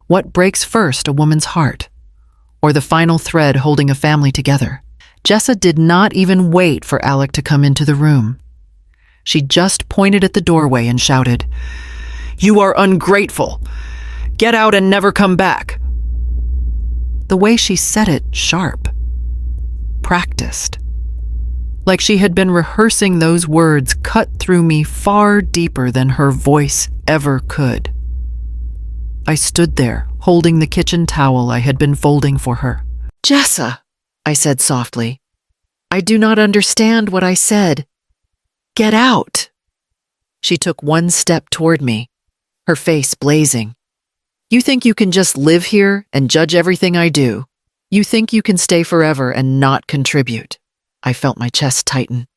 What breaks first a woman's heart? Or the final thread holding a family together? Jessa did not even wait for Alec to come into the room. She just pointed at the doorway and shouted, "You are ungrateful! Get out and never come back!" The way she said it, sharp, practiced. Like she had been rehearsing those words, cut through me far deeper than her voice ever could. I stood there, holding the kitchen towel I had been folding for her. "Jessa," I said softly, "I do not understand what I said. Get out." She took one step toward me, her face blazing. "You think you can just live here and judge everything I do? You think you can stay forever and not contribute?" I felt my chest tighten.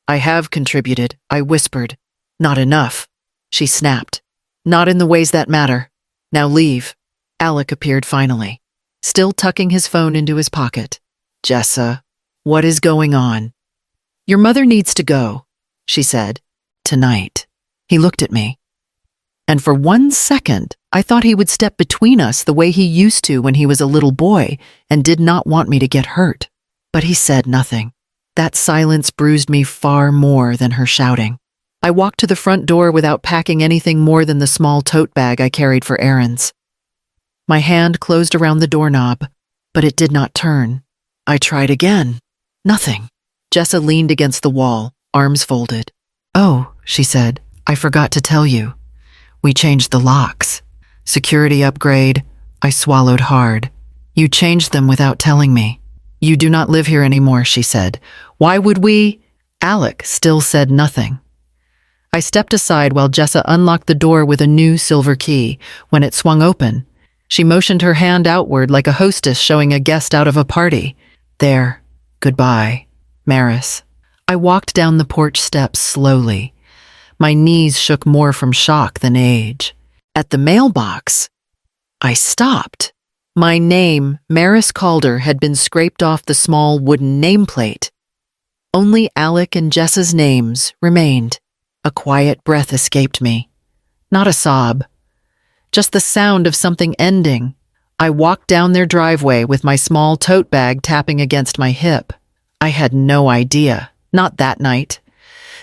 "I have contributed," I whispered. "Not enough," she snapped. "Not in the ways that matter. Now leave." Alec appeared finally, still tucking his phone into his pocket. "Jessa, what is going on?" "Your mother needs to go," she said. "Tonight." He looked at me. And for 1 second, I thought he would step between us the way he used to when he was a little boy and did not want me to get hurt. But he said nothing. That silence bruised me far more than her shouting. I walked to the front door without packing anything more than the small tote bag I carried for errands. My hand closed around the doorknob, but it did not turn. I tried again. Nothing. Jessa leaned against the wall, arms folded. "Oh," she said, "I forgot to tell you. We changed the locks. Security upgrade." I swallowed hard. "You changed them without telling me." "You do not live here anymore," she said. "Why would we?" Alec still said nothing. I stepped aside while Jessa unlocked the door with a new silver key. When it swung open, she motioned her hand outward like a hostess showing a guest out of a party. "There. Goodbye, Maris." I walked down the porch steps slowly. My knees shook more from shock than age. At the mailbox, I stopped. My name, Maris Calder, had been scraped off the small wooden nameplate. Only Alec and Jessa's names remained. A quiet breath escaped me. Not a sob. Just the sound of something ending. I walked down their driveway with my small tote bag tapping against my hip. I had no idea, not that night,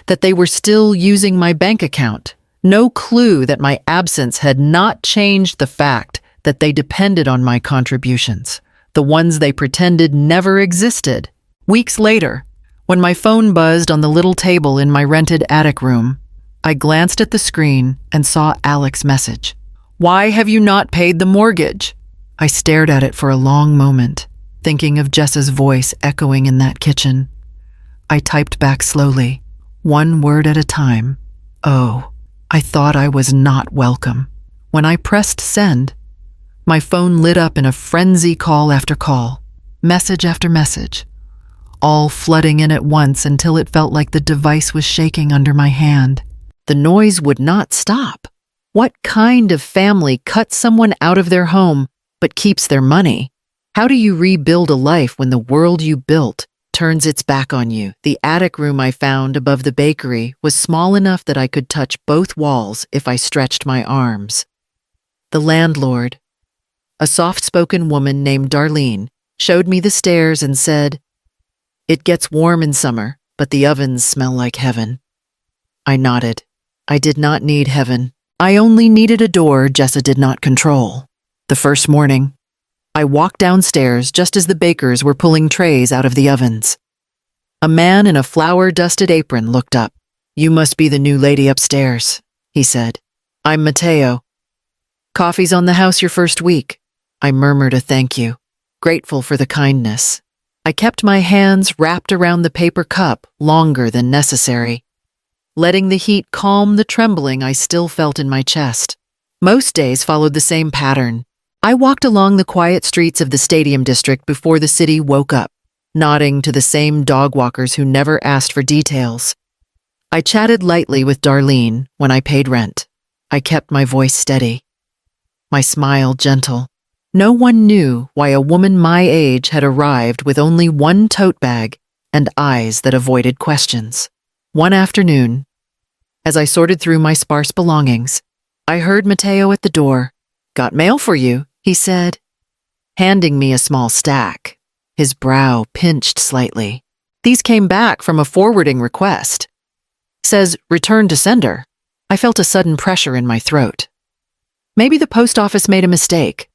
that they were still using my bank account. No clue that my absence had not changed the fact that they depended on my contributions, the ones they pretended never existed. Weeks later, when my phone buzzed on the little table in my rented attic room, I glanced at the screen and saw Alec's message. "Why have you not paid the mortgage?" I stared at it for a long moment, thinking of Jessa's voice echoing in that kitchen. I typed back slowly, one word at a time. "Oh." I thought I was not welcome. When I pressed send, my phone lit up in a frenzy, call after call, message after message, all flooding in at once until it felt like the device was shaking under my hand. The noise would not stop. What kind of family cuts someone out of their home but keeps their money? How do you rebuild a life when the world you built turns its back on you? The attic room I found above the bakery was small enough that I could touch both walls if I stretched my arms. The landlord, a soft-spoken woman named Darlene, showed me the stairs and said, "It gets warm in summer, but the ovens smell like heaven." I nodded. I did not need heaven. I only needed a door Jessa did not control. The first morning, I walked downstairs just as the bakers were pulling trays out of the ovens. A man in a flour-dusted apron looked up. "You must be the new lady upstairs," he said. "I'm Mateo. Coffee's on the house your first week." I murmured a thank you, grateful for the kindness. I kept my hands wrapped around the paper cup longer than necessary, letting the heat calm the trembling I still felt in my chest. Most days followed the same pattern. I walked along the quiet streets of the stadium district before the city woke up, nodding to the same dog walkers who never asked for details. I chatted lightly with Darlene when I paid rent. I kept my voice steady, my smile gentle. No one knew why a woman my age had arrived with only one tote bag and eyes that avoided questions. One afternoon, as I sorted through my sparse belongings, I heard Mateo at the door. Got mail for you, he said, handing me a small stack. His brow pinched slightly. These came back from a forwarding request. Says, return to sender. I felt a sudden pressure in my throat. Maybe the post office made a mistake,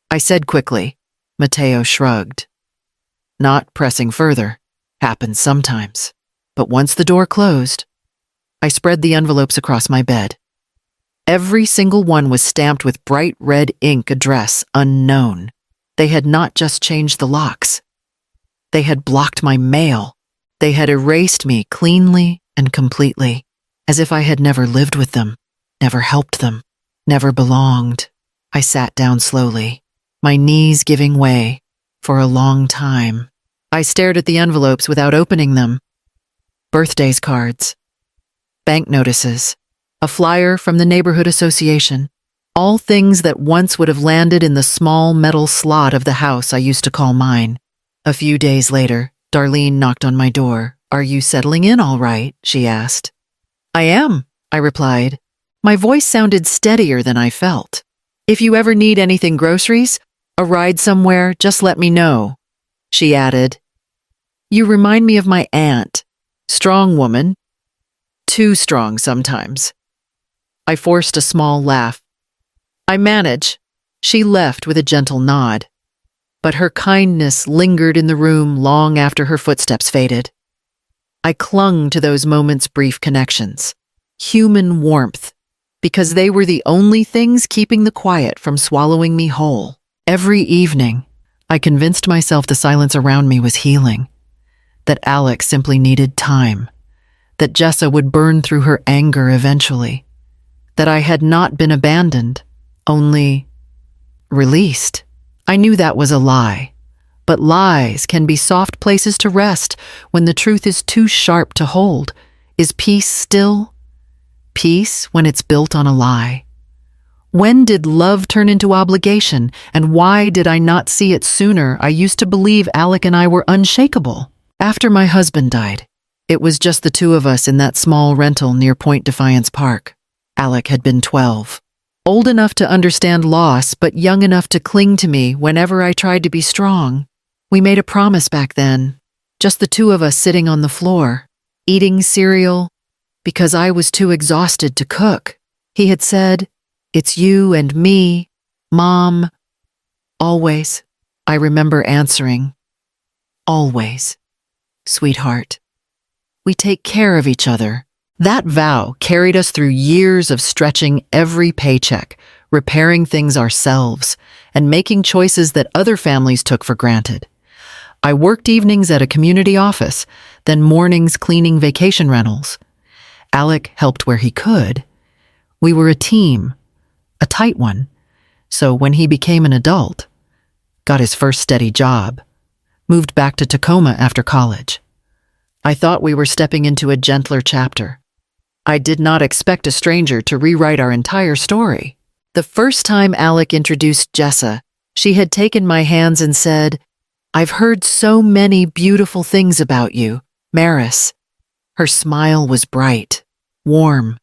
I said quickly. Mateo shrugged. Not pressing further. Happens sometimes. But once the door closed, I spread the envelopes across my bed. Every single one was stamped with bright red ink address unknown. They had not just changed the locks. They had blocked my mail. They had erased me cleanly and completely, as if I had never lived with them, never helped them, never belonged. I sat down slowly, my knees giving way. For a long time, I stared at the envelopes without opening them. Birthdays cards, bank notices, a flyer from the neighborhood association, all things that once would have landed in the small metal slot of the house I used to call mine. A few days later, Darlene knocked on my door. Are you settling in all right? She asked. I am, I replied. My voice sounded steadier than I felt. If you ever need anything groceries, a ride somewhere, just let me know, she added. You remind me of my aunt. Strong woman. Too strong sometimes. I forced a small laugh. I manage. She left with a gentle nod. But her kindness lingered in the room long after her footsteps faded. I clung to those moments' brief connections, human warmth, because they were the only things keeping the quiet from swallowing me whole. Every evening, I convinced myself the silence around me was healing, that Alex simply needed time, that Jessa would burn through her anger eventually, that I had not been abandoned, only released. I knew that was a lie, but lies can be soft places to rest when the truth is too sharp to hold. Is peace still peace when it's built on a lie? When did love turn into obligation, and why did I not see it sooner? I used to believe Alec and I were unshakable. After my husband died, it was just the two of us in that small rental near Point Defiance Park. Alec had been 12. Old enough to understand loss, but young enough to cling to me whenever I tried to be strong. We made a promise back then, just the two of us sitting on the floor, eating cereal, because I was too exhausted to cook. He had said, it's you and me, Mom. Always, I remember answering, always, sweetheart. We take care of each other. That vow carried us through years of stretching every paycheck, repairing things ourselves, and making choices that other families took for granted. I worked evenings at a community office, then mornings cleaning vacation rentals. Alec helped where he could. We were a team, a tight one. So when he became an adult, got his first steady job, moved back to Tacoma after college, I thought we were stepping into a gentler chapter. I did not expect a stranger to rewrite our entire story. The first time Alec introduced Jessa, she had taken my hands and said, I've heard so many beautiful things about you, Maris. Her smile was bright, warm,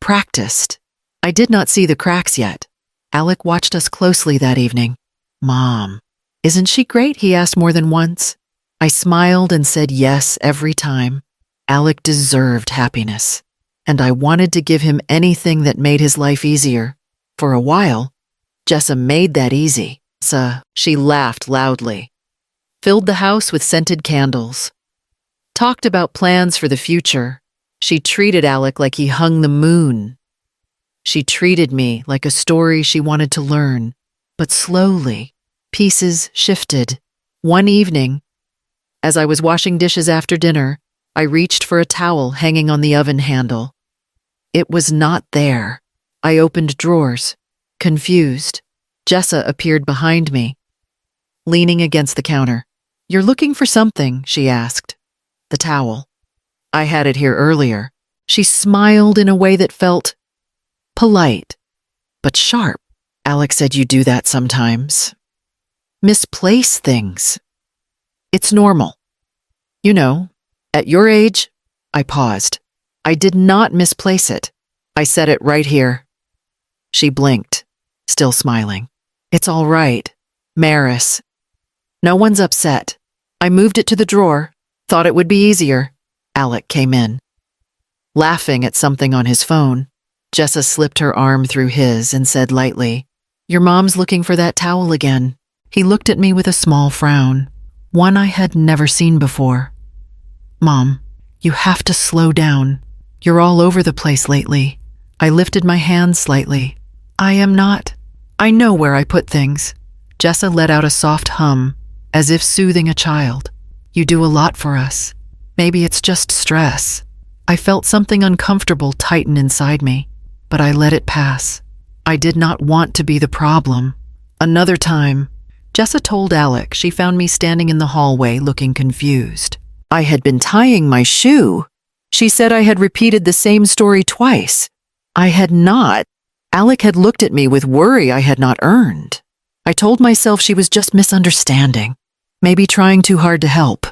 practiced. I did not see the cracks yet. Alec watched us closely that evening. Mom, isn't she great? He asked more than once. I smiled and said yes every time. Alec deserved happiness, and I wanted to give him anything that made his life easier. For a while, Jessa made that easy. She laughed loudly, filled the house with scented candles, talked about plans for the future. She treated Alec like he hung the moon. She treated me like a story she wanted to learn, but slowly, pieces shifted. One evening, as I was washing dishes after dinner, I reached for a towel hanging on the oven handle. It was not there. I opened drawers, confused. Jessa appeared behind me, leaning against the counter. You're looking for something, she asked. The towel. I had it here earlier. She smiled in a way that felt polite, but sharp. Alex said you do that sometimes. Misplace things. It's normal. You know, at your age, I paused. I did not misplace it. I said it right here. She blinked. still smiling. It's all right, Maris. No one's upset. I moved it to the drawer. Thought it would be easier. Alec came in. Laughing at something on his phone, Jessa slipped her arm through his and said lightly, "Your mom's looking for that towel again." He looked at me with a small frown, one I had never seen before. "Mom, you have to slow down. You're all over the place lately." I lifted my hand slightly. "I am not. I know where I put things." Jessa let out a soft hum, as if soothing a child. "You do a lot for us. Maybe it's just stress." I felt something uncomfortable tighten inside me, but I let it pass. I did not want to be the problem. Another time, Jessa told Alec she found me standing in the hallway looking confused. I had been tying my shoe. She said I had repeated the same story twice. I had not. Alec had looked at me with worry I had not earned. I told myself she was just misunderstanding, maybe trying too hard to help,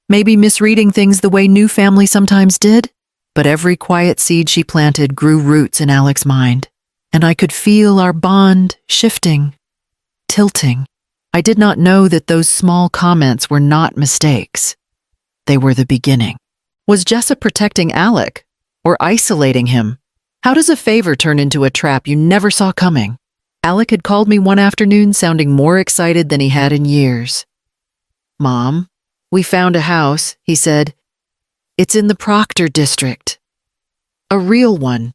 maybe misreading things the way new family sometimes did. But every quiet seed she planted grew roots in Alec's mind, and I could feel our bond shifting, tilting. I did not know that those small comments were not mistakes. They were the beginning. Was Jessa protecting Alec or isolating him? How does a favor turn into a trap you never saw coming? Alec had called me one afternoon sounding more excited than he had in years. "Mom, we found a house," he said. "It's in the Proctor district. A real one.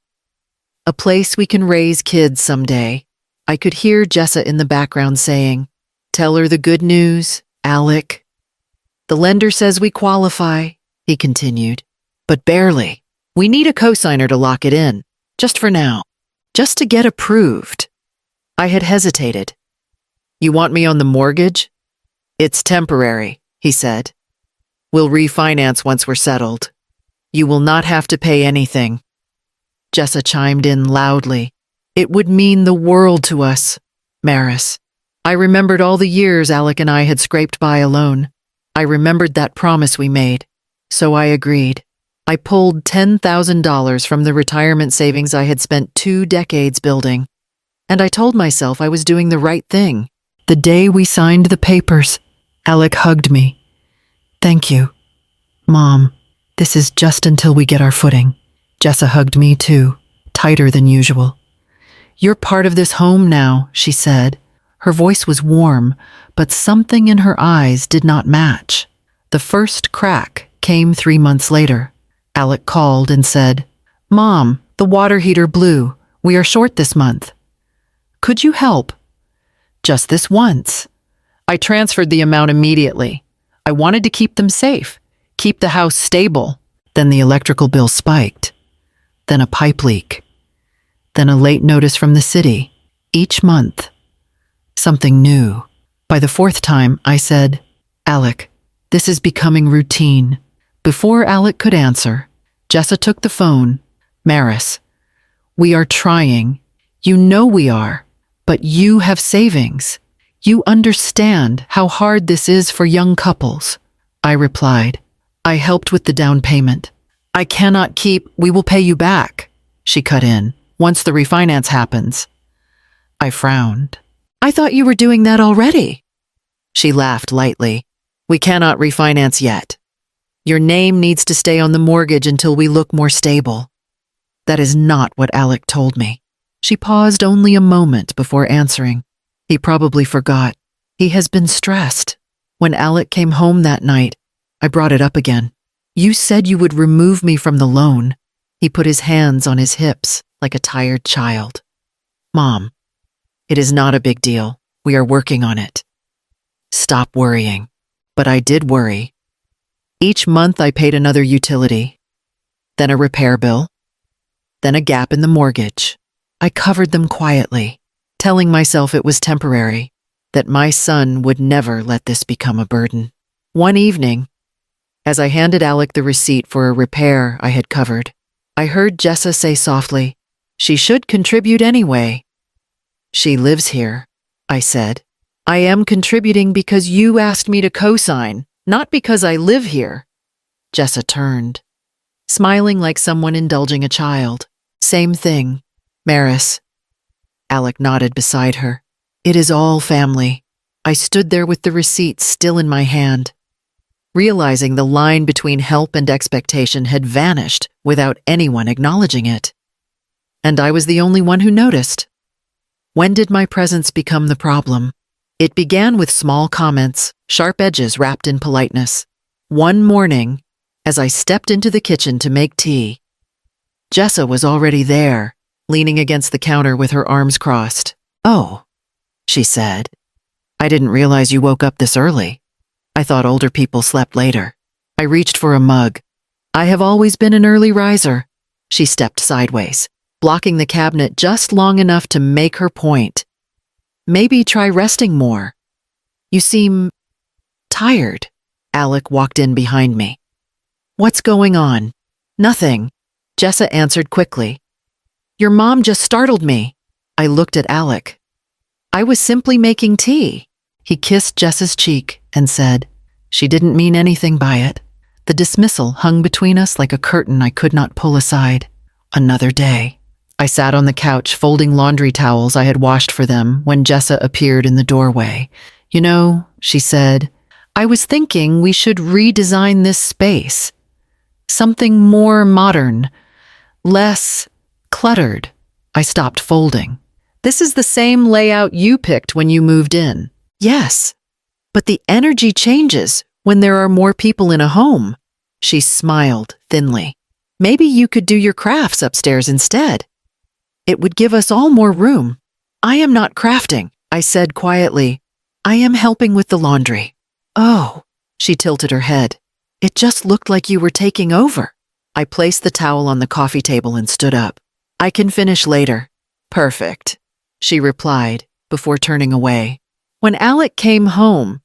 A place we can raise kids someday." I could hear Jessa in the background saying, "Tell her the good news, Alec." "The lender says we qualify," he continued, "but barely. We need a cosigner to lock it in, just for now, just to get approved." I had hesitated. "You want me on the mortgage?" "It's temporary," he said. "We'll refinance once we're settled. You will not have to pay anything." Jessa chimed in loudly. "It would mean the world to us, Maris." I remembered all the years Alec and I had scraped by alone. I remembered that promise we made, so I agreed. I pulled $10,000 from the retirement savings I had spent 2 decades building, and I told myself I was doing the right thing. The day we signed the papers, Alec hugged me. "Thank you, Mom. This is just until we get our footing." Jessa hugged me too, tighter than usual. "You're part of this home now," she said. Her voice was warm, but something in her eyes did not match. The first crack came 3 months later. Alec called and said, "Mom, the water heater blew. We are short this month. Could you help?" Just this once. I transferred the amount immediately. I wanted to keep them safe, keep the house stable. Then the electrical bill spiked. Then a pipe leak. Then a late notice from the city. Each month, something new. By the 4th time, I said, "Alec, this is becoming routine." Before Alec could answer, Jessa took the phone. "Maris, we are trying. You know we are. But you have savings. You understand how hard this is for young couples." I replied. "I helped with the down payment. I cannot keep, we will pay you back." She cut in. "Once the refinance happens." I frowned. "I thought you were doing that already." She laughed lightly. "We cannot refinance yet. Your name needs to stay on the mortgage until we look more stable." That is not what Alec told me. She paused only a moment before answering. He probably forgot. He has been stressed. When Alec came home that night, I brought it up again. "You said you would remove me from the loan." He put his hands on his hips like a tired child. "Mom, it is not a big deal. We are working on it." Stop worrying. But I did worry. Each month I paid another utility, then a repair bill, then a gap in the mortgage. I covered them quietly, telling myself it was temporary, that my son would never let this become a burden. One evening, as I handed Alec the receipt for a repair I had covered, I heard Jessa say softly, "She should contribute anyway." "She lives here," I said. "I am contributing because you asked me to co-sign, not because I live here." Jessa turned, smiling like someone indulging a child. "Same thing, Maris. Alec nodded beside her. It is all family. I stood there with the receipt still in my hand, realizing the line between help and expectation had vanished without anyone acknowledging it. And I was the only one who noticed. When did my presence become the problem? It began with small comments, sharp edges wrapped in politeness. One morning, as I stepped into the kitchen to make tea, Jessa was already there, leaning against the counter with her arms crossed. "Oh," she said. "I didn't realize you woke up this early. I thought older people slept later." I reached for a mug. "I have always been an early riser." She stepped sideways, blocking the cabinet just long enough to make her point. "Maybe try resting more. You seem tired." Alec walked in behind me. "What's going on?" "Nothing," Jessa answered quickly. "Your mom just startled me." I looked at Alec. "I was simply making tea." He kissed Jessa's cheek and said, "She didn't mean anything by it." The dismissal hung between us like a curtain I could not pull aside. Another day. I sat on the couch folding laundry towels I had washed for them when Jessa appeared in the doorway. "You know," she said, "I was thinking we should redesign this space. Something more modern, less cluttered." I stopped folding. "This is the same layout you picked when you moved in." "Yes, but the energy changes when there are more people in a home." She smiled thinly. "Maybe you could do your crafts upstairs instead. It would give us all more room." "I am not crafting," I said quietly. "I am helping with the laundry." "Oh," she tilted her head. "It just looked like you were taking over." I placed the towel on the coffee table and stood up. "I can finish later." "Perfect," she replied before turning away. When Alec came home,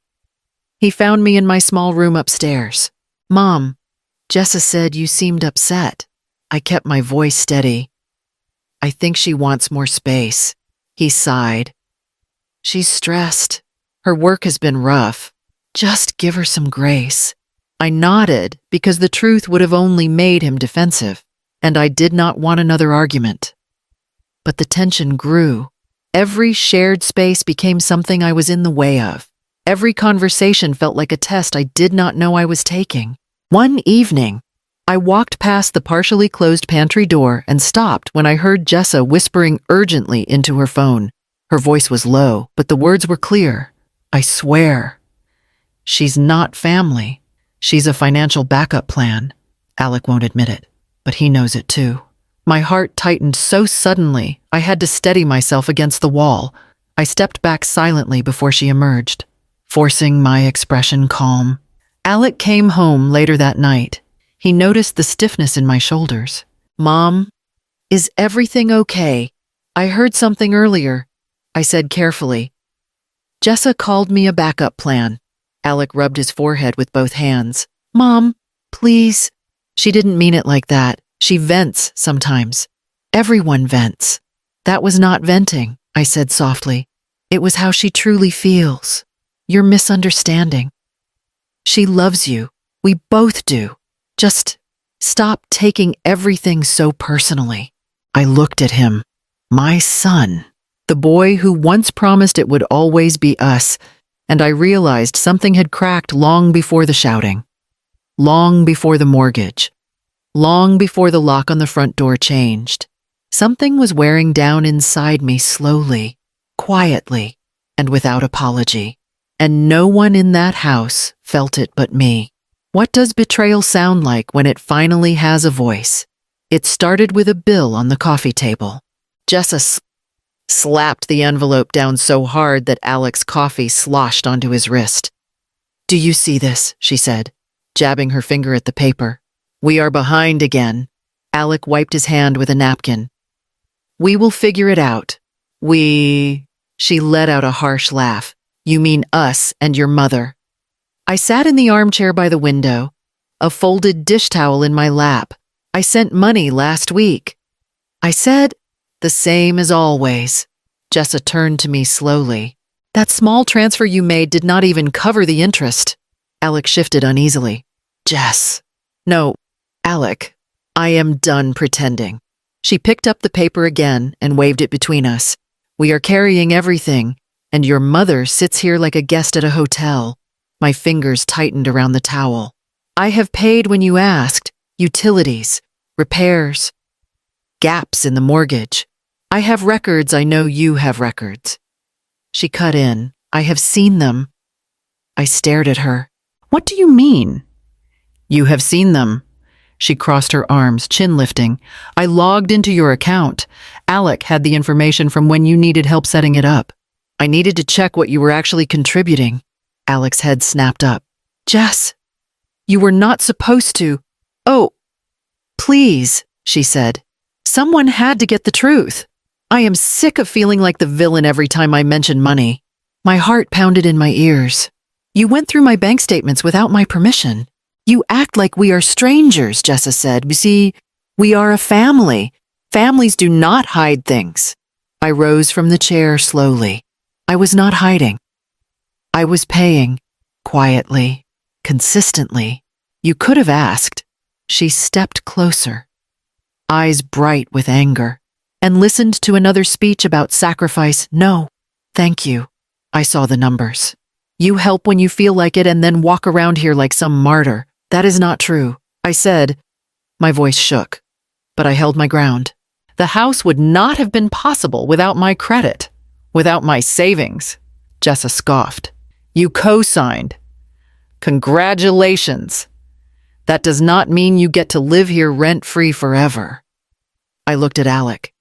he found me in my small room upstairs. "Mom, Jessa said you seemed upset." I kept my voice steady. "I think she wants more space." He sighed. "She's stressed. Her work has been rough. Just give her some grace." I nodded because the truth would have only made him defensive, and I did not want another argument. But the tension grew. Every shared space became something I was in the way of. Every conversation felt like a test I did not know I was taking. One evening, I walked past the partially closed pantry door and stopped when I heard Jessa whispering urgently into her phone. Her voice was low, but the words were clear. "I swear. She's not family. She's a financial backup plan." Alec won't admit it, but he knows it too. My heart tightened so suddenly, I had to steady myself against the wall. I stepped back silently before she emerged, forcing my expression calm. Alec came home later that night. He noticed the stiffness in my shoulders. "Mom, is everything okay? I heard something earlier," I said carefully. "Jessa called me a backup plan." Alec rubbed his forehead with both hands. "Mom, please." She didn't mean it like that. She vents sometimes. Everyone vents. "That was not venting," I said softly. "It was how she truly feels. You're misunderstanding. She loves you. We both do. Just stop taking everything so personally." I looked at him. My son. The boy who once promised it would always be us, and I realized something had cracked long before the shouting. Long before the mortgage. Long before the lock on the front door changed. Something was wearing down inside me slowly, quietly, and without apology. And no one in that house felt it but me. What does betrayal sound like when it finally has a voice? It started with a bill on the coffee table. Jessa slapped the envelope down so hard that Alec's coffee sloshed onto his wrist. "Do you see this?" she said, jabbing her finger at the paper. "We are behind again." Alec wiped his hand with a napkin. "We will figure it out." She let out a harsh laugh. "You mean us and your mother." I sat in the armchair by the window, a folded dish towel in my lap. "I sent money last week." I said, "The same as always." Jessa turned to me slowly. "That small transfer you made did not even cover the interest." Alec shifted uneasily. "Jess." "No, Alec, I am done pretending." She picked up the paper again and waved it between us. We are carrying everything, and your mother sits here like a guest at a hotel. My fingers tightened around the towel. I have paid when you asked. Utilities, repairs, gaps in the mortgage. I have records. I know you have records. She cut in. I have seen them. I stared at her. What do you mean? You have seen them. She crossed her arms, chin lifting. I logged into your account. Alec had the information from when you needed help setting it up. I needed to check what you were actually contributing. Alec's head snapped up. Jess, you were not supposed to. Oh, please, she said. Someone had to get the truth. I am sick of feeling like the villain every time I mention money. My heart pounded in my ears. You went through my bank statements without my permission. You act like we are strangers, Jessa said. You see, we are a family. Families do not hide things. I rose from the chair slowly. I was not hiding. I was paying, quietly, consistently. You could have asked. She stepped closer, eyes bright with anger, and listened to another speech about sacrifice. No, thank you. I saw the numbers. You help when you feel like it and then walk around here like some martyr. That is not true, I said. My voice shook, but I held my ground. The house would not have been possible without my credit, without my savings. Jessa scoffed. You co-signed. Congratulations. That does not mean you get to live here rent-free forever. I looked at Alec.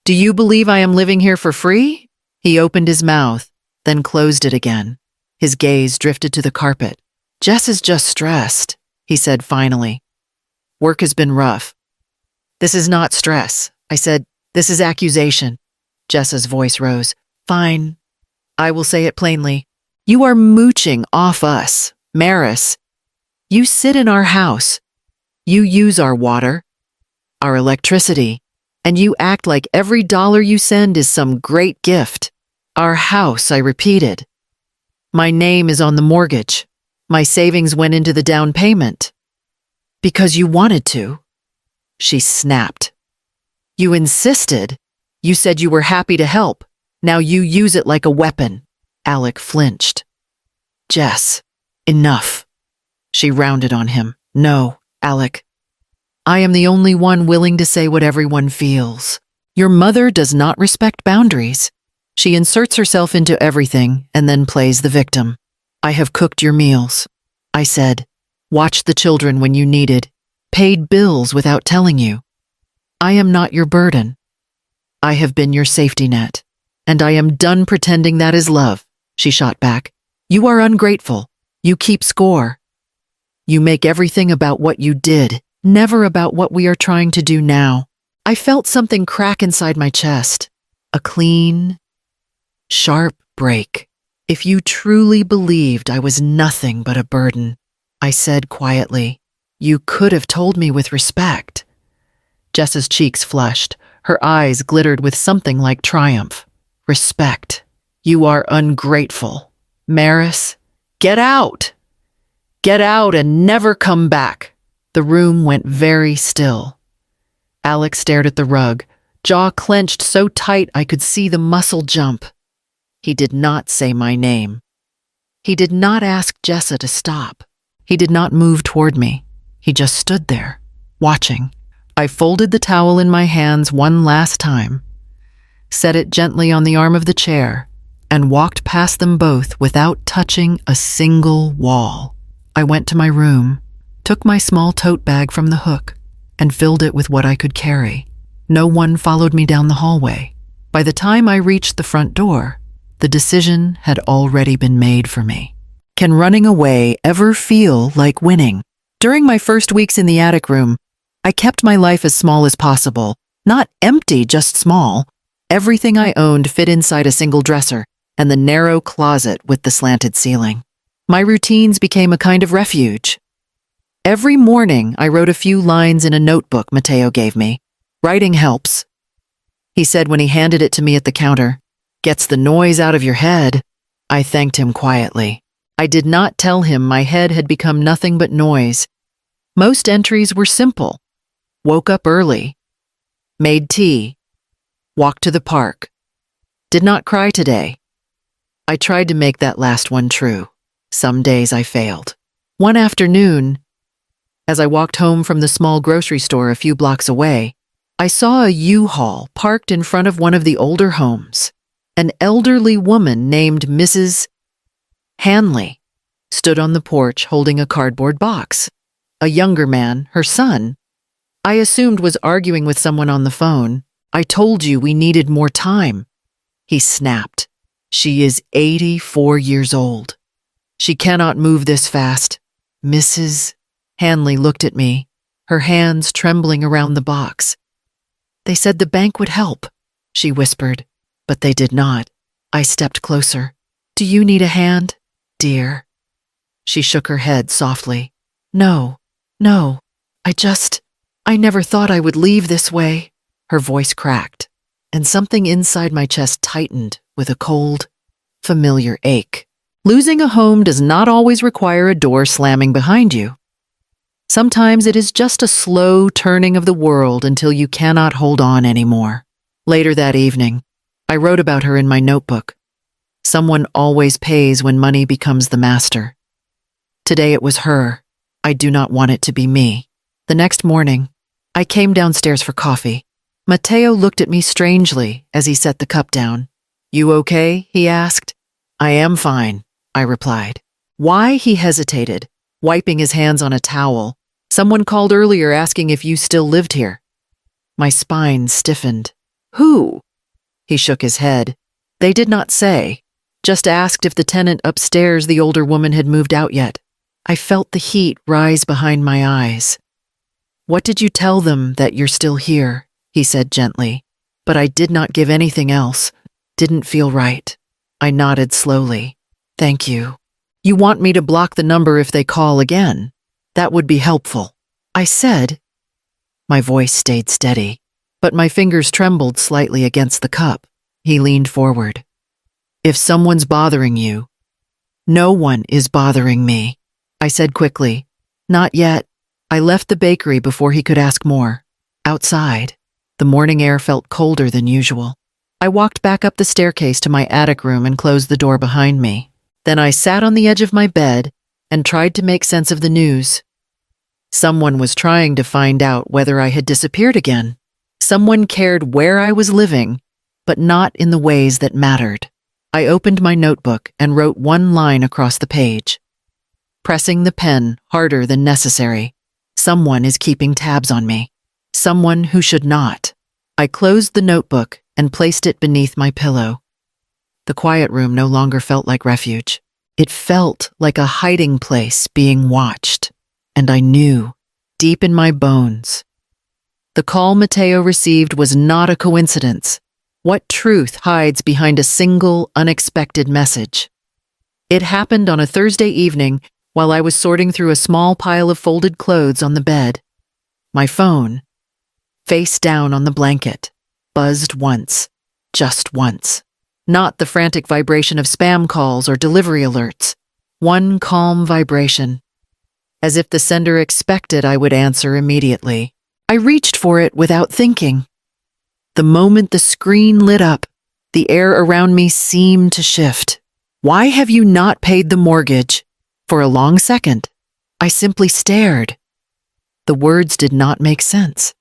Do you believe I am living here for free? He opened his mouth, then closed it again. His gaze drifted to the carpet. Jess is just stressed, he said finally. Work has been rough. This is not stress, I said. This is accusation. Jessa's voice rose. Fine. I will say it plainly. You are mooching off us, Maris. You sit in our house. You use our water, our electricity, and you act like every dollar you send is some great gift. Our house, I repeated. My name is on the mortgage. My savings went into the down payment. Because you wanted to. She snapped. You insisted. You said you were happy to help. Now you use it like a weapon. Alec flinched. Jess, enough. She rounded on him. No, Alec. I am the only one willing to say what everyone feels. Your mother does not respect boundaries. She inserts herself into everything and then plays the victim. I have cooked your meals, I said. Watched the children when you needed. Paid bills without telling you. I am not your burden. I have been your safety net. And I am done pretending that is love, she shot back. You are ungrateful. You keep score. You make everything about what you did, never about what we are trying to do now. I felt something crack inside my chest. A clean, sharp break. If you truly believed I was nothing but a burden, I said quietly, you could have told me with respect. Jessa's cheeks flushed. Her eyes glittered with something like triumph. Respect. You are ungrateful. Maris, get out! Get out and never come back. The room went very still. Alex stared at the rug, jaw clenched so tight I could see the muscle jump. He did not say my name. He did not ask Jessa to stop. He did not move toward me. He just stood there, watching. I folded the towel in my hands one last time, set it gently on the arm of the chair, and walked past them both without touching a single wall. I went to my room, took my small tote bag from the hook, and filled it with what I could carry. No one followed me down the hallway. By the time I reached the front door, the decision had already been made for me. Can running away ever feel like winning? During my first weeks in the attic room, I kept my life as small as possible. Not empty, just small. Everything I owned fit inside a single dresser and the narrow closet with the slanted ceiling. My routines became a kind of refuge. Every morning, I wrote a few lines in a notebook Mateo gave me. Writing helps, he said when he handed it to me at the counter. Gets the noise out of your head. I thanked him quietly. I did not tell him my head had become nothing but noise. Most entries were simple. Woke up early. Made tea. Walked to the park. Did not cry today. I tried to make that last one true. Some days I failed. One afternoon, as I walked home from the small grocery store a few blocks away, I saw a U-Haul parked in front of one of the older homes. An elderly woman named Mrs. Hanley stood on the porch holding a cardboard box. A younger man, her son, I assumed was arguing with someone on the phone. "I told you we needed more time," he snapped. "She is 84 years old. She cannot move this fast." Mrs. Hanley looked at me, her hands trembling around the box. "They said the bank would help," she whispered, "but they did not." I stepped closer. "Do you need a hand, dear?" She shook her head softly. No, I never thought I would leave this way." Her voice cracked, and something inside my chest tightened with a cold, familiar ache. Losing a home does not always require a door slamming behind you. Sometimes it is just a slow turning of the world until you cannot hold on anymore. Later that evening, I wrote about her in my notebook. Someone always pays when money becomes the master. Today it was her. I do not want it to be me. The next morning, I came downstairs for coffee. Matteo looked at me strangely as he set the cup down. "You okay?" he asked. "I am fine," I replied. Why, he hesitated, wiping his hands on a towel. "Someone called earlier asking if you still lived here." My spine stiffened. "Who?" He shook his head. "They did not say. Just asked if the tenant upstairs, the older woman, had moved out yet." I felt the heat rise behind my eyes. "What did you tell them, that you're still here?" he said gently. But I did not give anything else. Didn't feel right. I nodded slowly. "Thank you. You want me to block the number if they call again? That would be helpful," I said. My voice stayed steady, but my fingers trembled slightly against the cup. He leaned forward. "If someone's bothering you—" "No one is bothering me," I said quickly. "Not yet." I left the bakery before he could ask more. Outside, the morning air felt colder than usual. I walked back up the staircase to my attic room and closed the door behind me. Then I sat on the edge of my bed and tried to make sense of the news. Someone was trying to find out whether I had disappeared again. Someone cared where I was living, but not in the ways that mattered. I opened my notebook and wrote one line across the page. Pressing the pen harder than necessary. Someone is keeping tabs on me. Someone who should not. I closed the notebook and placed it beneath my pillow. The quiet room no longer felt like refuge. It felt like a hiding place being watched, and I knew, deep in my bones. The call Matteo received was not a coincidence. What truth hides behind a single, unexpected message? It happened on a Thursday evening while I was sorting through a small pile of folded clothes on the bed. My phone, face down on the blanket, buzzed once, just once. Not the frantic vibration of spam calls or delivery alerts. One calm vibration. As if the sender expected I would answer immediately. I reached for it without thinking. The moment the screen lit up, the air around me seemed to shift. "Why have you not paid the mortgage?" For a long second, I simply stared. The words did not make sense.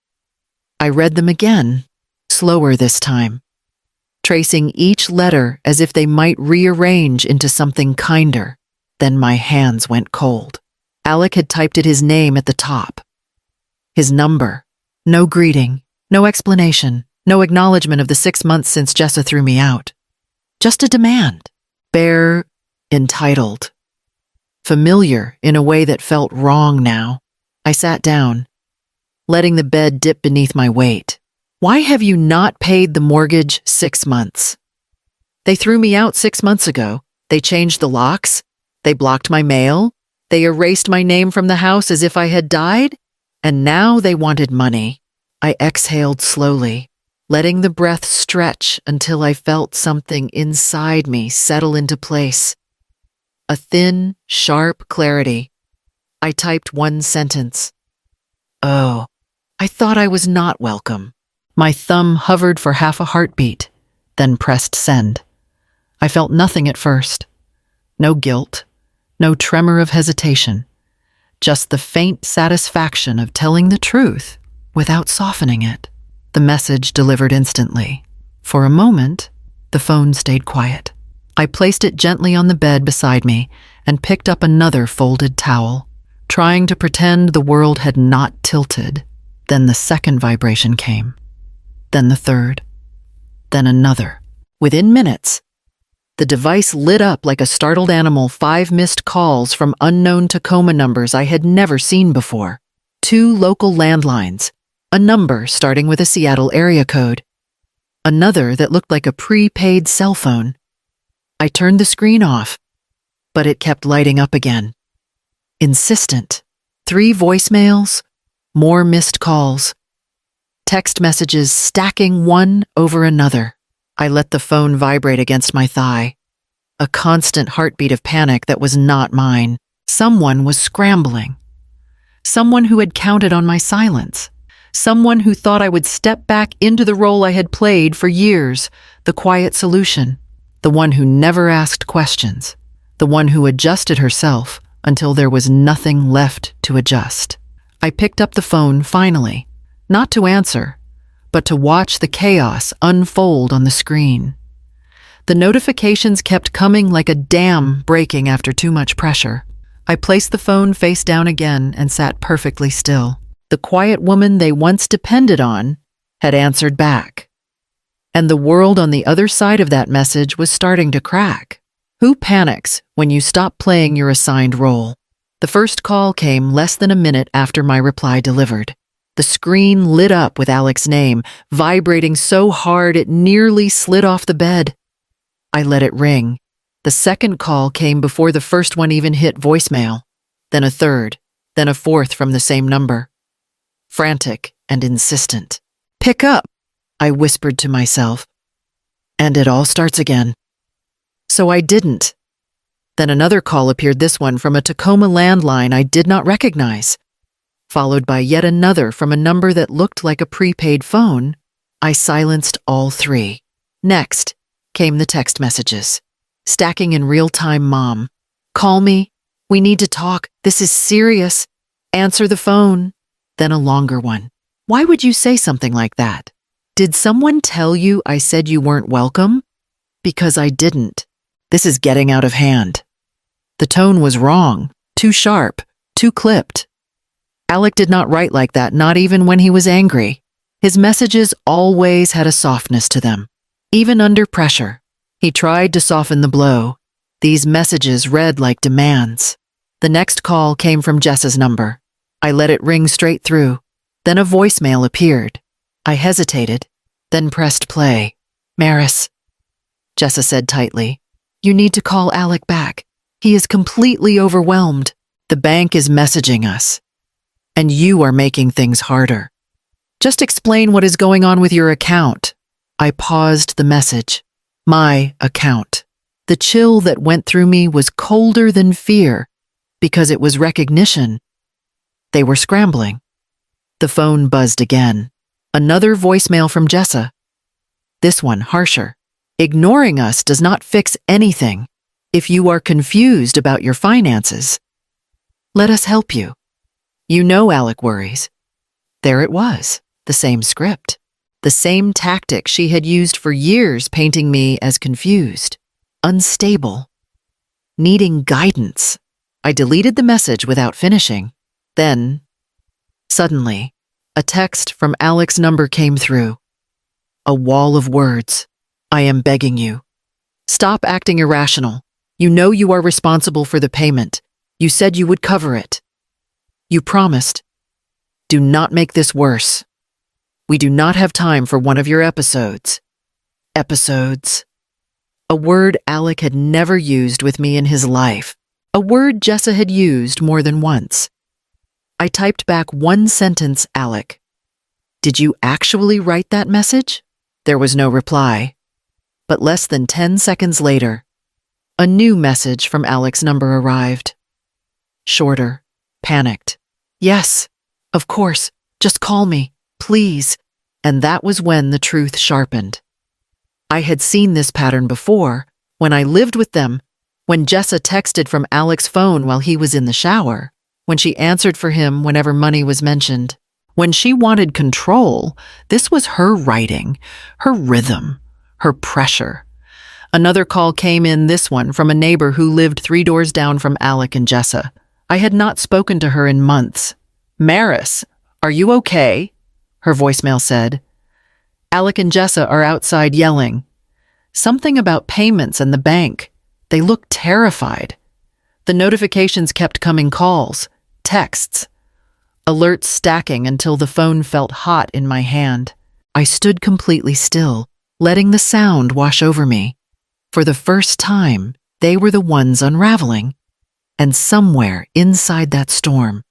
I read them again, slower this time, tracing each letter as if they might rearrange into something kinder. Then my hands went cold. Alec had typed his name at the top. His number. No greeting, no explanation, no acknowledgement of the 6 months since Jessa threw me out. Just a demand. Bare, entitled. Familiar in a way that felt wrong now. I sat down, letting the bed dip beneath my weight. "Why have you not paid the mortgage 6 months? They threw me out 6 months ago. They changed the locks. They blocked my mail. They erased my name from the house as if I had died. And now they wanted money." I exhaled slowly, letting the breath stretch until I felt something inside me settle into place. A thin, sharp clarity. I typed one sentence. "Oh, I thought I was not welcome." My thumb hovered for half a heartbeat, then pressed send. I felt nothing at first. No guilt, no tremor of hesitation, just the faint satisfaction of telling the truth without softening it. The message delivered instantly. For a moment, the phone stayed quiet. I placed it gently on the bed beside me and picked up another folded towel, trying to pretend the world had not tilted. Then the second vibration came. Then the third. Then another. Within minutes, the device lit up like a startled animal. 5 missed calls from unknown Tacoma numbers I had never seen before. 2 local landlines, a number starting with a Seattle area code, another that looked like a prepaid cell phone. I turned the screen off, but it kept lighting up again. Insistent. 3 voicemails, more missed calls, text messages stacking one over another. I let the phone vibrate against my thigh, a constant heartbeat of panic that was not mine. Someone was scrambling. Someone who had counted on my silence. Someone who thought I would step back into the role I had played for years, the quiet solution, the one who never asked questions, the one who adjusted herself until there was nothing left to adjust. I picked up the phone finally, not to answer, but to watch the chaos unfold on the screen. The notifications kept coming like a dam breaking after too much pressure. I placed the phone face down again and sat perfectly still. The quiet woman they once depended on had answered back. And the world on the other side of that message was starting to crack. Who panics when you stop playing your assigned role? The first call came less than a minute after my reply delivered. The screen lit up with Alec's name, vibrating so hard it nearly slid off the bed. I let it ring. The second call came before the first one even hit voicemail, then a third, then a fourth from the same number. Frantic and insistent. "Pick up," I whispered to myself. And it all starts again. So I didn't. Then another call appeared, this one from a Tacoma landline I did not recognize, followed by yet another from a number that looked like a prepaid phone. I silenced all 3. Next came the text messages, stacking in real time. "Mom, call me. We need to talk. This is serious. Answer the phone." Then a longer one. "Why would you say something like that? Did someone tell you I said you weren't welcome?" Because I didn't. This is getting out of hand. The tone was wrong, too sharp, too clipped. Alec did not write like that, not even when he was angry. His messages always had a softness to them, even under pressure. He tried to soften the blow. These messages read like demands. The next call came from Jessa's number. I let it ring straight through. Then a voicemail appeared. I hesitated, then pressed play. "Maris," Jessa said tightly, "you need to call Alec back. He is completely overwhelmed. The bank is messaging us, and you are making things harder. Just explain what is going on with your account." I paused the message. My account. The chill that went through me was colder than fear, because it was recognition. They were scrambling. The phone buzzed again. Another voicemail from Jessa. This one harsher. "Ignoring us does not fix anything. If you are confused about your finances, let us help you. You know Alec worries." There it was, the same script, the same tactic she had used for years, painting me as confused, unstable, needing guidance. I deleted the message without finishing. Then, suddenly, a text from Alec's number came through. A wall of words. "I am begging you. Stop acting irrational. You know you are responsible for the payment. You said you would cover it. You promised. Do not make this worse. We do not have time for one of your episodes." Episodes. A word Alec had never used with me in his life. A word Jessa had used more than once. I typed back one sentence, "Alec, did you actually write that message?" There was no reply. But less than 10 seconds later, a new message from Alec's number arrived. Shorter, panicked. "Yes, of course, just call me, please." And that was when the truth sharpened. I had seen this pattern before, when I lived with them, when Jessa texted from Alec's phone while he was in the shower, when she answered for him whenever money was mentioned. When she wanted control, this was her writing, her rhythm, her pressure. Another call came in, this one from a neighbor who lived 3 doors down from Alec and Jessa. I had not spoken to her in months. "Maris, are you okay?" her voicemail said. "Alec and Jessa are outside yelling. Something about payments and the bank. They looked terrified." The notifications kept coming: calls, texts, alerts stacking until the phone felt hot in my hand. I stood completely still, letting the sound wash over me. For the first time, they were the ones unraveling. And somewhere inside that storm,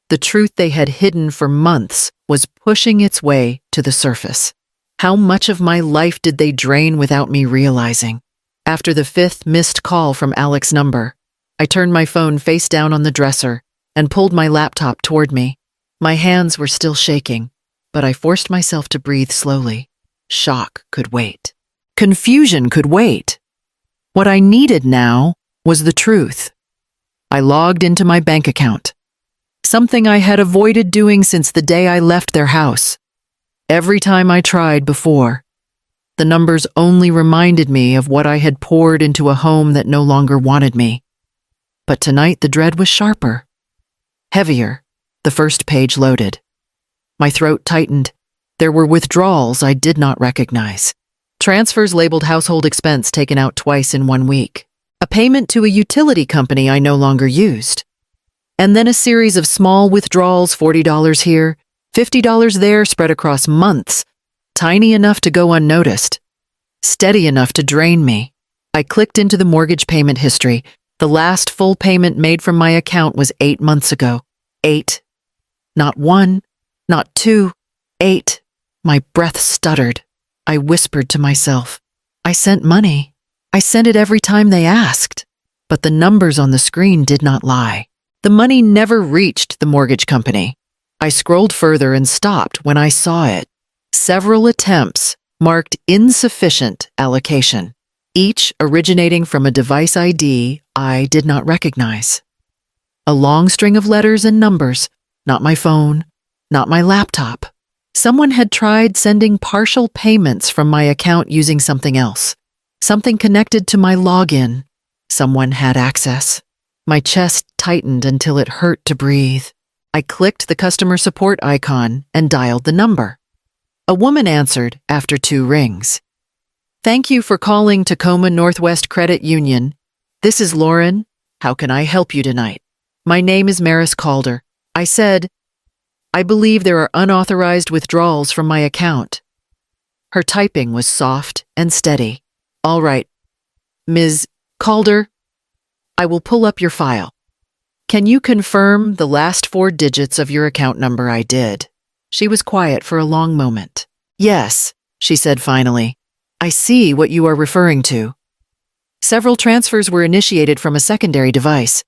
the truth they had hidden for months was pushing its way to the surface. How much of my life did they drain without me realizing? After the 5th missed call from Alec's number, I turned my phone face down on the dresser and pulled my laptop toward me. My hands were still shaking, but I forced myself to breathe slowly. Shock could wait. Confusion could wait. What I needed now was the truth. I logged into my bank account, something I had avoided doing since the day I left their house. Every time I tried before, the numbers only reminded me of what I had poured into a home that no longer wanted me. But tonight the dread was sharper, heavier. The first page loaded. My throat tightened. There were withdrawals I did not recognize. Transfers labeled household expense taken out twice in 1 week. A payment to a utility company I no longer used. And then a series of small withdrawals, $40 here, $50 there, spread across months, tiny enough to go unnoticed, steady enough to drain me. I clicked into the mortgage payment history. The last full payment made from my account was 8 months ago. 8. Not 1, not 2, 8. My breath stuttered. I whispered to myself, I sent money. I sent it every time they asked. But the numbers on the screen did not lie. The money never reached the mortgage company. I scrolled further and stopped when I saw it. Several attempts marked insufficient allocation, each originating from a device ID I did not recognize. A long string of letters and numbers, not my phone, not my laptop. Someone had tried sending partial payments from my account using something else, something connected to my login. Someone had access. My chest tightened until it hurt to breathe. I clicked the customer support icon and dialed the number. A woman answered after 2 rings. "Thank you for calling Tacoma Northwest Credit Union. This is Lauren. How can I help you tonight?" "My name is Maris Calder." I said, "I believe there are unauthorized withdrawals from my account." Her typing was soft and steady. "All right, Ms. Calder, I will pull up your file. Can you confirm the last 4 digits of your account number?" I did. She was quiet for a long moment. "Yes," she said finally. "I see what you are referring to. Several transfers were initiated from a secondary device.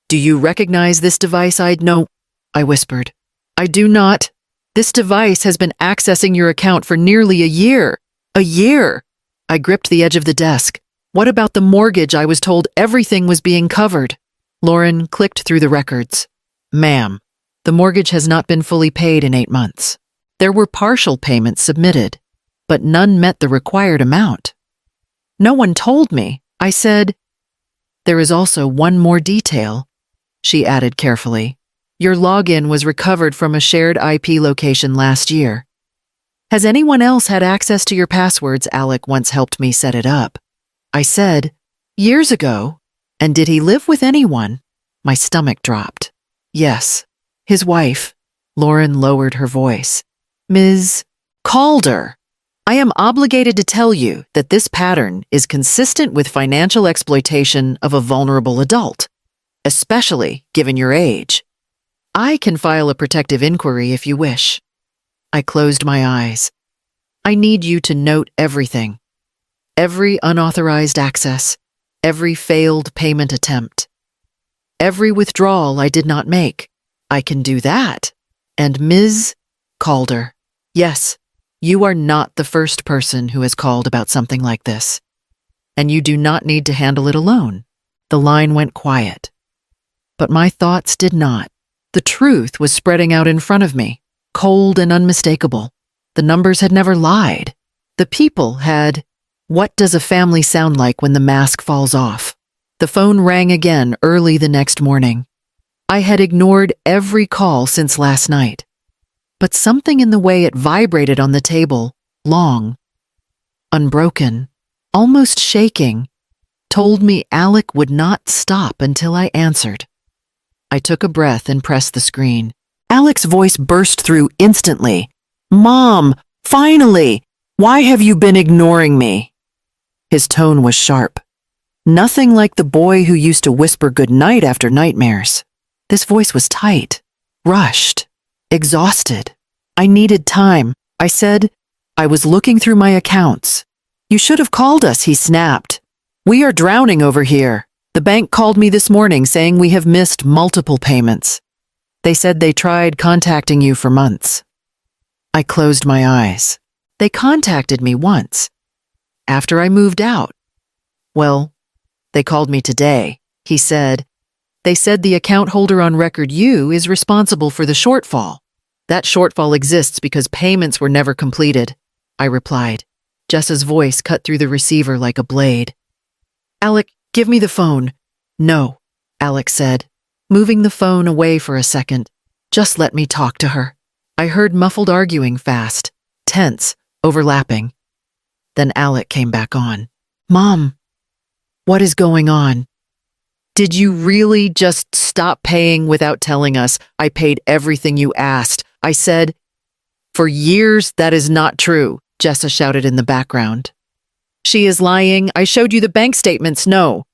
Do you recognize this device?" "No," I whispered. "I do not. This device has been accessing your account for nearly a year. A year!" I gripped the edge of the desk. "What about the mortgage? I was told everything was being covered." Lauren clicked through the records. "Ma'am, the mortgage has not been fully paid in 8 months. There were partial payments submitted, but none met the required amount." "No one told me," I said. "There is also one more detail," she added carefully. "Your login was recovered from a shared IP location last year. Has anyone else had access to your passwords?" Alec once helped me set it up. I said, "Years ago." "And did he live with anyone?" My stomach dropped. "Yes, his wife." Lauren lowered her voice. "Ms. Calder, I am obligated to tell you that this pattern is consistent with financial exploitation of a vulnerable adult, especially given your age. I can file a protective inquiry if you wish." I closed my eyes. "I need you to note everything. Every unauthorized access, every failed payment attempt, every withdrawal I did not make. I can do that. And Ms. Calder, yes, You are not the first person who has called about something like this, and you do not need to handle it alone." The line went quiet. But my thoughts did not. The truth was spreading out in front of me, cold and unmistakable. The numbers had never lied. The people had. What does a family sound like when the mask falls off? The phone rang again early the next morning. I had ignored every call since last night. But something in the way it vibrated on the table, long, unbroken, almost shaking, told me Alec would not stop until I answered. I took a breath and pressed the screen. Alec's voice burst through instantly. "Mom, finally! Why have you been ignoring me?" His tone was sharp. Nothing like the boy who used to whisper goodnight after nightmares. This voice was tight, rushed, exhausted. I needed time. I said, "I was looking through my accounts." "You should have called us," he snapped. "We are drowning over here. The bank called me this morning saying we have missed multiple payments. They said they tried contacting you for months." I closed my eyes. They contacted me once, after I moved out. "Well, they called me today," he said. "They said the account holder on record you is responsible for the shortfall. That shortfall exists because payments were never completed," I replied. Jessa's voice cut through the receiver like a blade. "Alec, give me the phone." "No," Alec said, moving the phone away for a second. "Just let me talk to her." I heard muffled arguing fast, tense, overlapping. Then Alec came back on. "Mom, what is going on? Did you really just stop paying without telling us? I paid everything you asked." I said, "For years, that is not true," Jessa shouted in the background. "She is lying. I showed you the bank statements. No."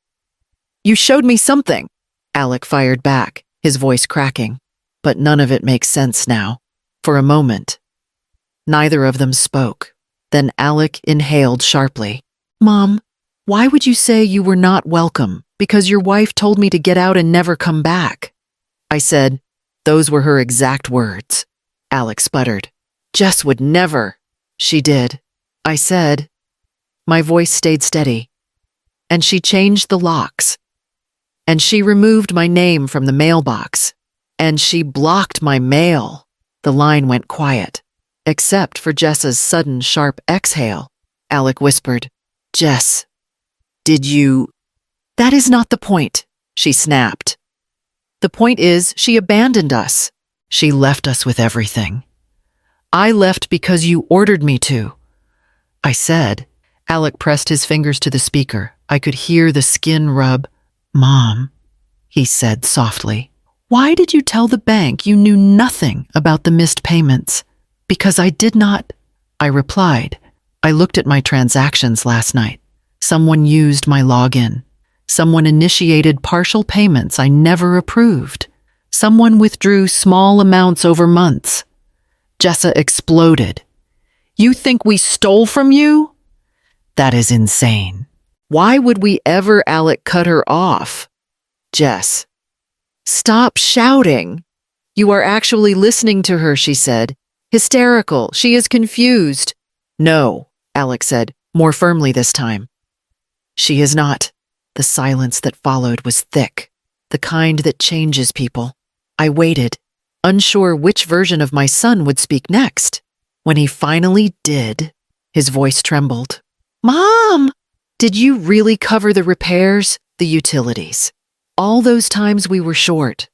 "You showed me something," Alec fired back, his voice cracking. But none of it makes sense now. For a moment, neither of them spoke. Then Alec inhaled sharply. "Mom, why would you say you were not welcome? Because your wife told me to get out and never come back." I said, "Those were her exact words." Alec sputtered. "Jess would never." "She did." I said. My voice stayed steady. "And she changed the locks. And she removed my name from the mailbox. And she blocked my mail." The line went quiet, except for Jessa's sudden sharp exhale. Alec whispered, "Jess, did you—" "That is not the point," she snapped. "The point is, she abandoned us. She left us with everything. I left because you ordered me to." I said. Alec pressed his fingers to the speaker. I could hear the skin rub. "Mom," he said softly, "why did you tell the bank you knew nothing about the missed payments?" "Because I did not," I replied. "I looked at my transactions last night. Someone used my login. Someone initiated partial payments I never approved. Someone withdrew small amounts over months." Jessa exploded. "You think we stole from you?" "That is insane." "Why would we ever?" Alec cut her off. "Jess, stop shouting. You are actually listening to her," she said. "Hysterical. She is confused." "No," Alec said, more firmly this time. "She is not." The silence that followed was thick, the kind that changes people. I waited, unsure which version of my son would speak next. When he finally did, his voice trembled. "Mom, did you really cover the repairs, the utilities? All those times we were short?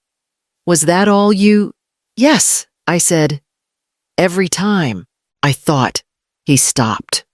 Was that all you—" "Yes," I said. "Every time." I thought. He stopped.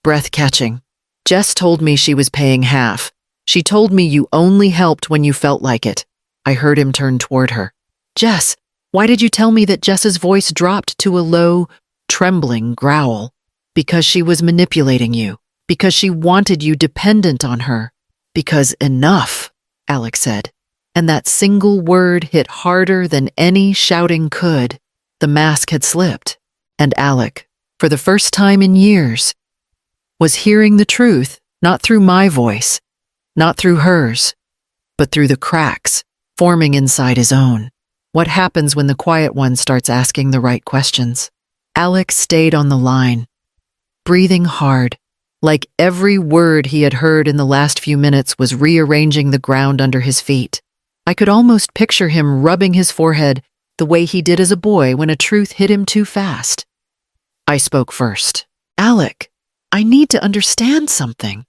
Breath catching. "Jess told me she was paying half. She told me you only helped when you felt like it." I heard him turn toward her. "Jess, why did you tell me that?" Jessa's voice dropped to a low, trembling growl. "Because she was manipulating you. Because she wanted you dependent on her. Because enough," Alec said. And that single word hit harder than any shouting could. The mask had slipped, and Alec, for the first time in years, was hearing the truth, not through my voice, not through hers, but through the cracks forming inside his own. What happens when the quiet one starts asking the right questions? Alex stayed on the line, breathing hard, like every word he had heard in the last few minutes was rearranging the ground under his feet. I could almost picture him rubbing his forehead the way he did as a boy when a truth hit him too fast. I spoke first. Alec, I need to understand something.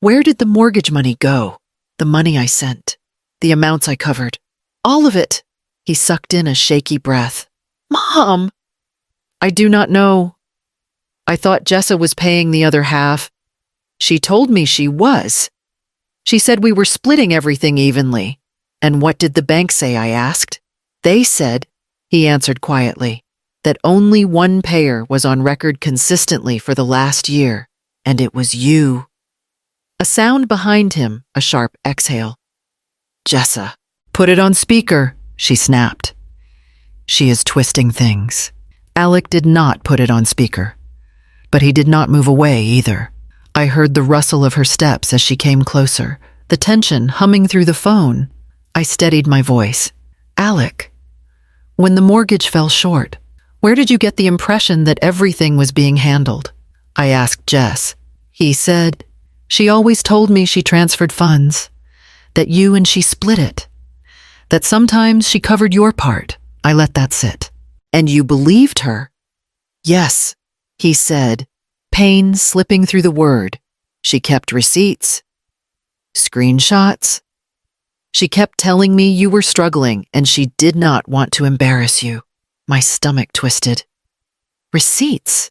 Where did the mortgage money go? The money I sent, the amounts I covered, all of it. He sucked in a shaky breath. Mom! I do not know. I thought Jessa was paying the other half. She told me she was. She said we were splitting everything evenly. And what did the bank say, I asked. They said, he answered quietly, that only one payer was on record consistently for the last year, and it was you. A sound behind him, a sharp exhale. Jessa, put it on speaker, she snapped. She is twisting things. Alec did not put it on speaker, but he did not move away either. I heard the rustle of her steps as she came closer, the tension humming through the phone. I steadied my voice. Alec, when the mortgage fell short, where did you get the impression that everything was being handled? I asked Jess. He said, she always told me she transferred funds, that you and she split it, that sometimes she covered your part. I let that sit. And you believed her? Yes, he said, pain slipping through the word. She kept receipts, screenshots. She kept telling me you were struggling and she did not want to embarrass you. My stomach twisted. Receipts?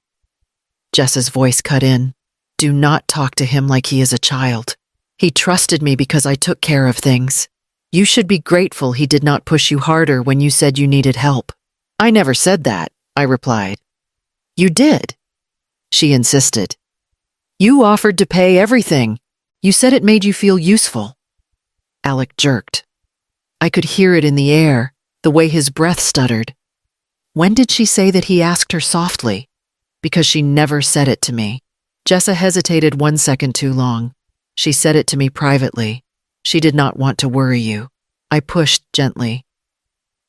Jess's voice cut in. Do not talk to him like he is a child. He trusted me because I took care of things. You should be grateful he did not push you harder when you said you needed help. I never said that, I replied. You did. She insisted. You offered to pay everything. You said it made you feel useful. Alec jerked. I could hear it in the air, the way his breath stuttered. When did she say that he asked her softly? Because she never said it to me. Jessa hesitated 1 second too long. She said it to me privately. She did not want to worry you. I pushed gently.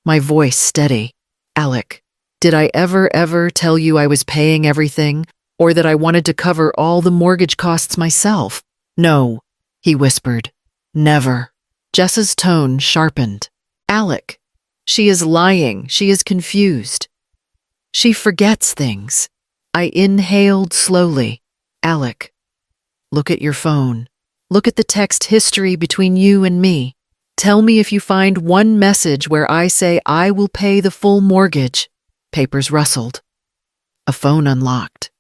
My voice steady. Alec, did I ever tell you I was paying everything, or that I wanted to cover all the mortgage costs myself? No, he whispered. Never. Jessa's tone sharpened. Alec, she is lying. She is confused. She forgets things. I inhaled slowly. Alec, look at your phone. Look at the text history between you and me. Tell me if you find one message where I say I will pay the full mortgage. Papers rustled. A phone unlocked.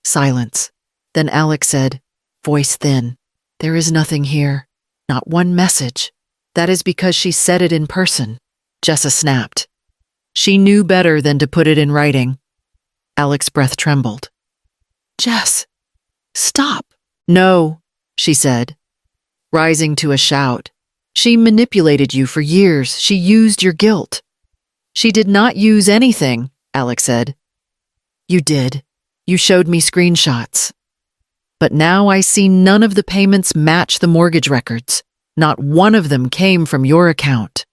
Silence. Then Alec said, voice thin, there is nothing here. Not one message. That is because she said it in person. Jessa snapped. She knew better than to put it in writing. Alec's breath trembled. Jess, stop. No, she said, rising to a shout. She manipulated you for years. She used your guilt. She did not use anything, Alec said. You did. You showed me screenshots. But now I see none of the payments match the mortgage records. Not one of them came from your account.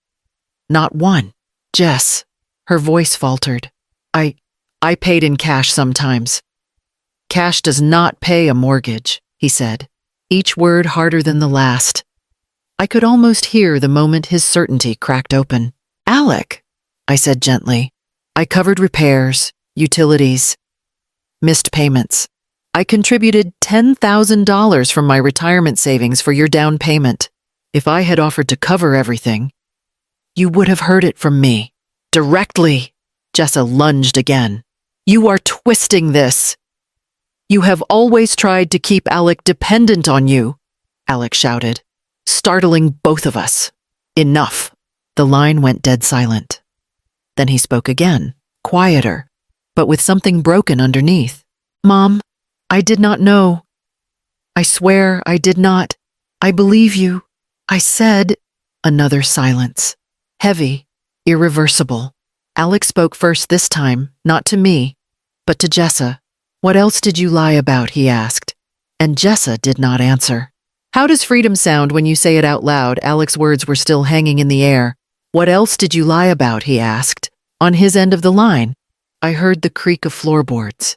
Not one. Jess, her voice faltered. I paid in cash sometimes. Cash does not pay a mortgage, he said, each word harder than the last. I could almost hear the moment his certainty cracked open. Alec, I said gently, I covered repairs, utilities, missed payments. I contributed $10,000 from my retirement savings for your down payment. If I had offered to cover everything, you would have heard it from me. Directly. Jessa lunged again. You are twisting this. You have always tried to keep Alec dependent on you, Alec shouted, startling both of us. Enough. The line went dead silent. Then he spoke again, quieter, but with something broken underneath. Mom, I did not know. I swear I did not. I believe you. I said. Another silence. Heavy, irreversible. Alec spoke first this time, not to me, but to Jessa. What else did you lie about, he asked. And Jessa did not answer. How does freedom sound when you say it out loud? Alec's words were still hanging in the air. What else did you lie about, he asked, on his end of the line. I heard the creak of floorboards,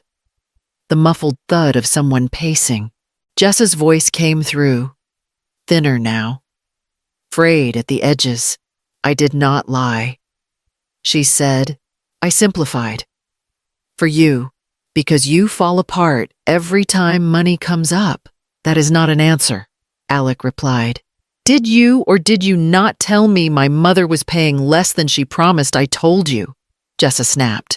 the muffled thud of someone pacing. Jessa's voice came through, thinner now, frayed at the edges. I did not lie. She said, I simplified. For you, because you fall apart every time money comes up. That is not an answer, Alec replied. Did you or did you not tell me my mother was paying less than she promised I told you? Jessa snapped.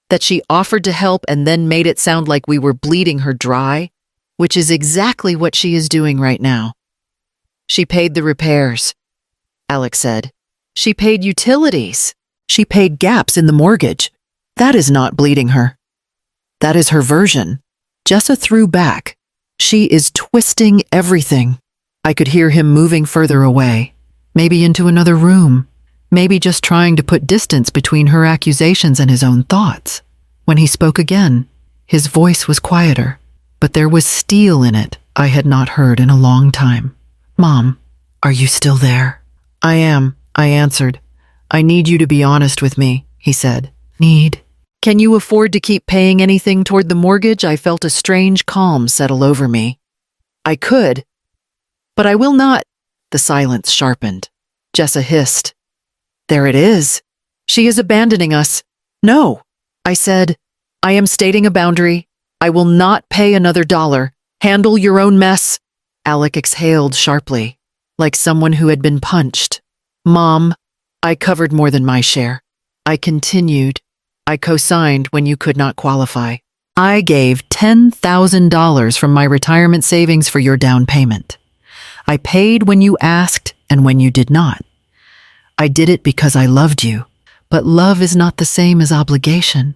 That she offered to help and then made it sound like we were bleeding her dry, which is exactly what she is doing right now. She paid the repairs, Alec said. She paid utilities. She paid gaps in the mortgage. That is not bleeding her. That is her version. Jessa threw back. She is twisting everything. I could hear him moving further away, maybe into another room, maybe just trying to put distance between her accusations and his own thoughts. When he spoke again, his voice was quieter, but there was steel in it I had not heard in a long time. Mom, are you still there? I am, I answered. I need you to be honest with me, he said. Need? Can you afford to keep paying anything toward the mortgage? I felt a strange calm settle over me. I could, but I will not. The silence sharpened. Jessa hissed. There it is. She is abandoning us. No, I said. I am stating a boundary. I will not pay another dollar. Handle your own mess. Alec exhaled sharply, like someone who had been punched. Mom, I covered more than my share. I continued. I co-signed when you could not qualify. I gave $10,000 from my retirement savings for your down payment. I paid when you asked and when you did not. I did it because I loved you, but love is not the same as obligation,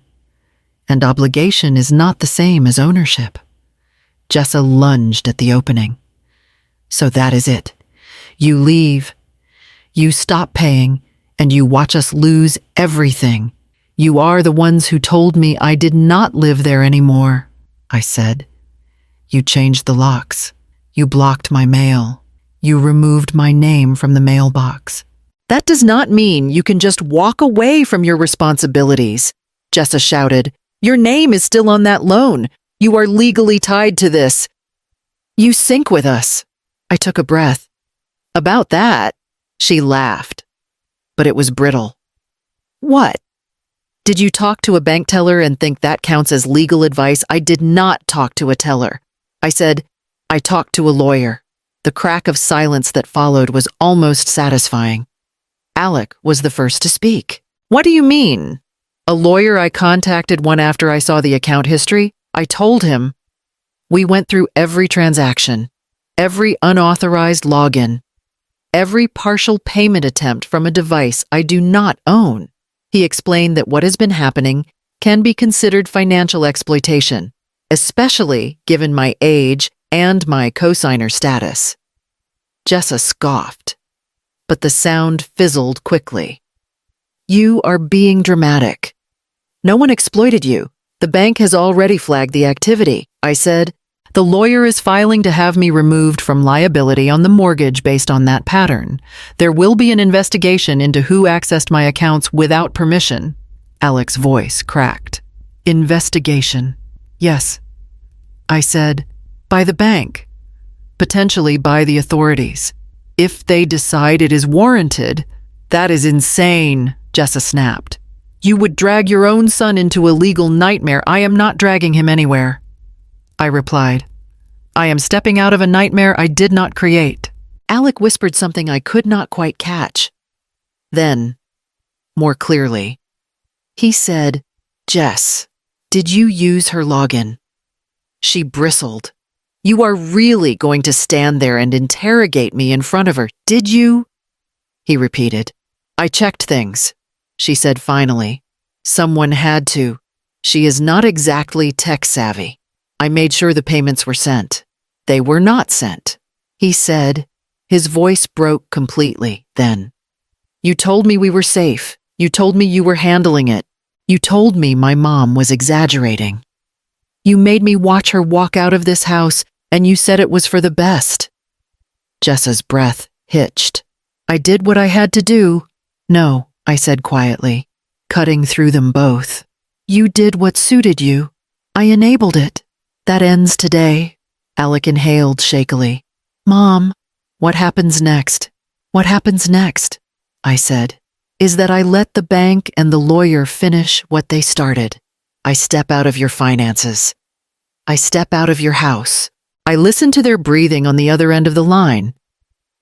and obligation is not the same as ownership. Jessa lunged at the opening. So that is it. You leave. You stop paying, and you watch us lose everything. You are the ones who told me I did not live there anymore, I said. You changed the locks. You blocked my mail. You removed my name from the mailbox. That does not mean you can just walk away from your responsibilities, Jessa shouted. Your name is still on that loan. You are legally tied to this. You sink with us. I took a breath. About that, she laughed, but it was brittle. What? Did you talk to a bank teller and think that counts as legal advice? I did not talk to a teller. I said, I talked to a lawyer. The crack of silence that followed was almost satisfying. Alec was the first to speak. What do you mean? A lawyer I contacted one after I saw the account history? I told him. We went through every transaction, every unauthorized login, every partial payment attempt from a device I do not own. He explained that what has been happening can be considered financial exploitation, especially given my age and my cosigner status. Jessa scoffed, but the sound fizzled quickly. You are being dramatic. No one exploited you. The bank has already flagged the activity. I said, the lawyer is filing to have me removed from liability on the mortgage based on that pattern. There will be an investigation into who accessed my accounts without permission. Alec's voice cracked. Investigation. Yes. I said, by the bank. Potentially by the authorities. If they decide it is warranted, that is insane, Jessa snapped. You would drag your own son into a legal nightmare. I am not dragging him anywhere. I replied, I am stepping out of a nightmare I did not create. Alec whispered something I could not quite catch. Then, more clearly, he said, Jess, did you use her login? She bristled. You are really going to stand there and interrogate me in front of her, did you? He repeated. I checked things, she said finally. Someone had to. She is not exactly tech-savvy. I made sure the payments were sent. They were not sent. He said, his voice broke completely then. You told me we were safe. You told me you were handling it. You told me my mom was exaggerating. You made me watch her walk out of this house, and you said it was for the best. Jessa's breath hitched. I did what I had to do. No, I said quietly, cutting through them both. You did what suited you. I enabled it. That ends today. Alec inhaled shakily. Mom, what happens next? What happens next? I said. Is that I let the bank and the lawyer finish what they started. I step out of your finances. I step out of your house. I listen to their breathing on the other end of the line.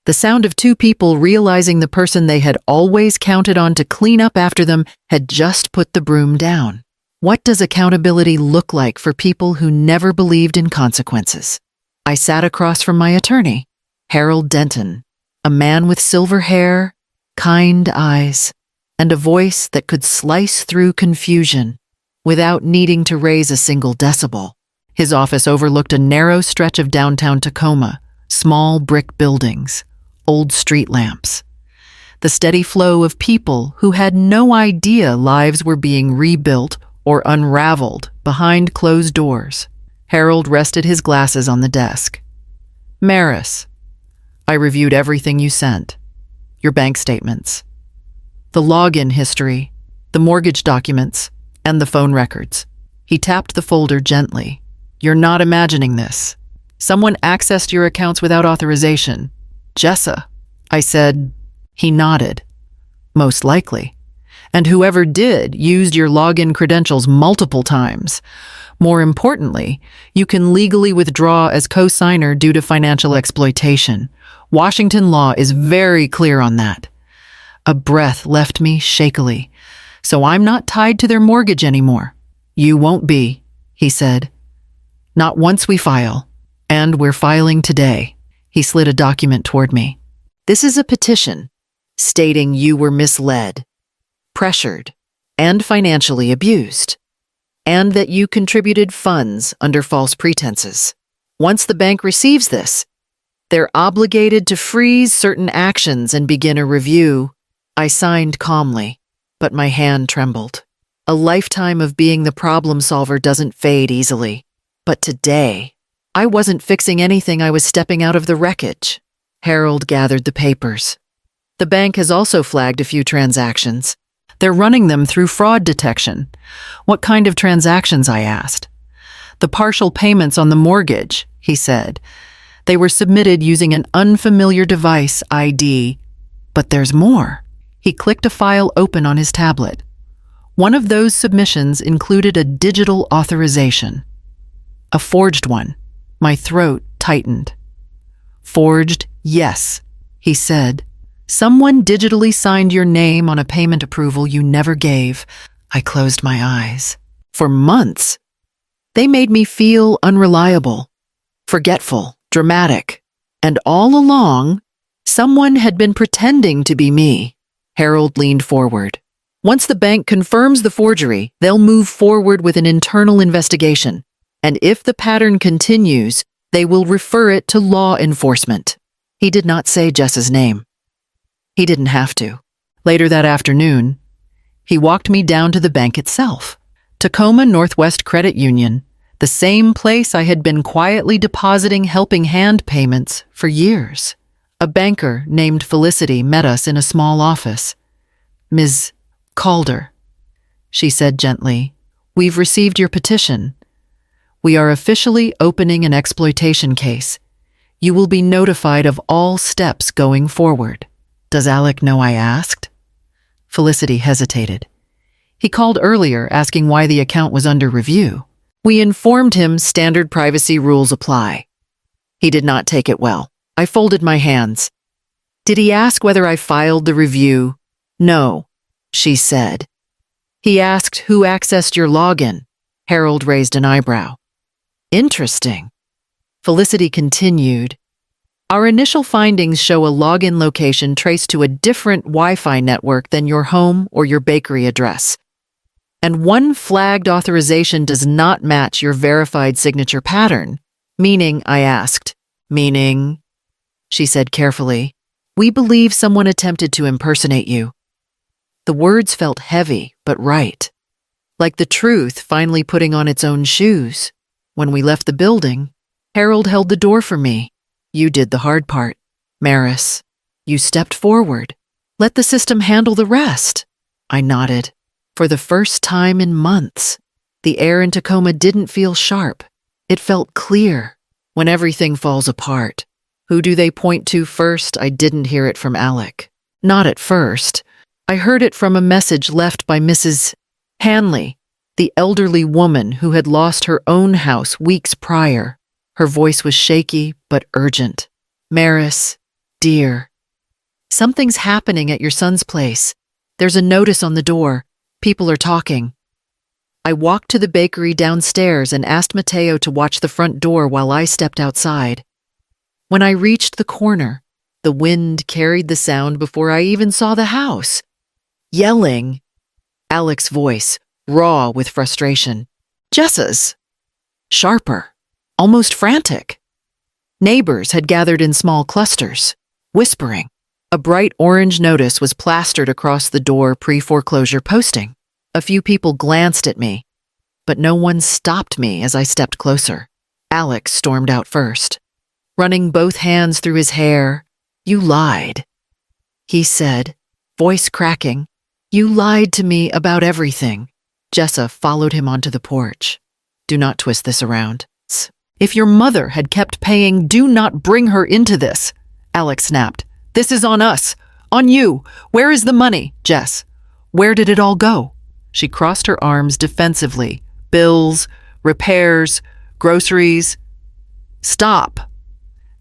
The sound of two people realizing the person they had always counted on to clean up after them had just put the broom down. What does accountability look like for people who never believed in consequences? I sat across from my attorney, Harold Denton, a man with silver hair, kind eyes, and a voice that could slice through confusion without needing to raise a single decibel. His office overlooked a narrow stretch of downtown Tacoma, small brick buildings, old street lamps. The steady flow of people who had no idea lives were being rebuilt or unraveled behind closed doors. Harold rested his glasses on the desk. Maris, I reviewed everything you sent. Your bank statements, the login history, the mortgage documents, and the phone records. He tapped the folder gently. You're not imagining this. Someone accessed your accounts without authorization. Jessa, I said. He nodded. Most likely. And whoever did used your login credentials multiple times. More importantly, you can legally withdraw as co-signer due to financial exploitation. Washington law is very clear on that. A breath left me shakily. So I'm not tied to their mortgage anymore. You won't be, he said. Not once we file. And we're filing today. He slid a document toward me. This is a petition stating you were misled, pressured, and financially abused, and that you contributed funds under false pretenses. Once the bank receives this, they're obligated to freeze certain actions and begin a review. I signed calmly, but my hand trembled. A lifetime of being the problem solver doesn't fade easily. But today, I wasn't fixing anything. I was stepping out of the wreckage. Harold gathered the papers. The bank has also flagged a few transactions. They're running them through fraud detection. What kind of transactions, I asked. The partial payments on the mortgage, he said. They were submitted using an unfamiliar device ID. But there's more. He clicked a file open on his tablet. One of those submissions included a digital authorization. A forged one. My throat tightened. Forged, yes, he said. Someone digitally signed your name on a payment approval you never gave. I closed my eyes. For months, they made me feel unreliable, forgetful, dramatic. And all along, someone had been pretending to be me. Harold leaned forward. Once the bank confirms the forgery, they'll move forward with an internal investigation. And if the pattern continues, they will refer it to law enforcement. He did not say Jess's name. He didn't have to. Later that afternoon, he walked me down to the bank itself. Tacoma Northwest Credit Union, the same place I had been quietly depositing helping hand payments for years. A banker named Felicity met us in a small office. Ms. Calder, she said gently, we've received your petition. We are officially opening an exploitation case. You will be notified of all steps going forward. Does Alec know I asked? Felicity hesitated. He called earlier asking why the account was under review. We informed him standard privacy rules apply. He did not take it well. I folded my hands. Did he ask whether I filed the review? No, she said. He asked who accessed your login. Harold raised an eyebrow. Interesting. Felicity continued. Our initial findings show a login location traced to a different Wi-Fi network than your home or your bakery address. And one flagged authorization does not match your verified signature pattern. Meaning, I asked. Meaning, she said carefully, we believe someone attempted to impersonate you. The words felt heavy, but right. Like the truth finally putting on its own shoes. When we left the building, Harold held the door for me. You did the hard part, Maris. You stepped forward. Let the system handle the rest. I nodded. For the first time in months, the air in Tacoma didn't feel sharp. It felt clear. When everything falls apart, who do they point to first? I didn't hear it from Alec. Not at first. I heard it from a message left by Mrs. Hanley, the elderly woman who had lost her own house weeks prior. Her voice was shaky but urgent. Maris, dear, something's happening at your son's place. There's a notice on the door. People are talking. I walked to the bakery downstairs and asked Mateo to watch the front door while I stepped outside. When I reached the corner, the wind carried the sound before I even saw the house. Yelling. Alec's voice, raw with frustration. Jessa's. Sharper. Almost frantic. Neighbors had gathered in small clusters, whispering. A bright orange notice was plastered across the door pre-foreclosure posting. A few people glanced at me, but no one stopped me as I stepped closer. Alec stormed out first, running both hands through his hair. You lied, he said, voice cracking. You lied to me about everything. Jessa followed him onto the porch. Do not twist this around. If your mother had kept paying, do not bring her into this, Alec snapped. This is on us. On you. Where is the money, Jess? Where did it all go? She crossed her arms defensively. Bills, repairs, groceries. Stop,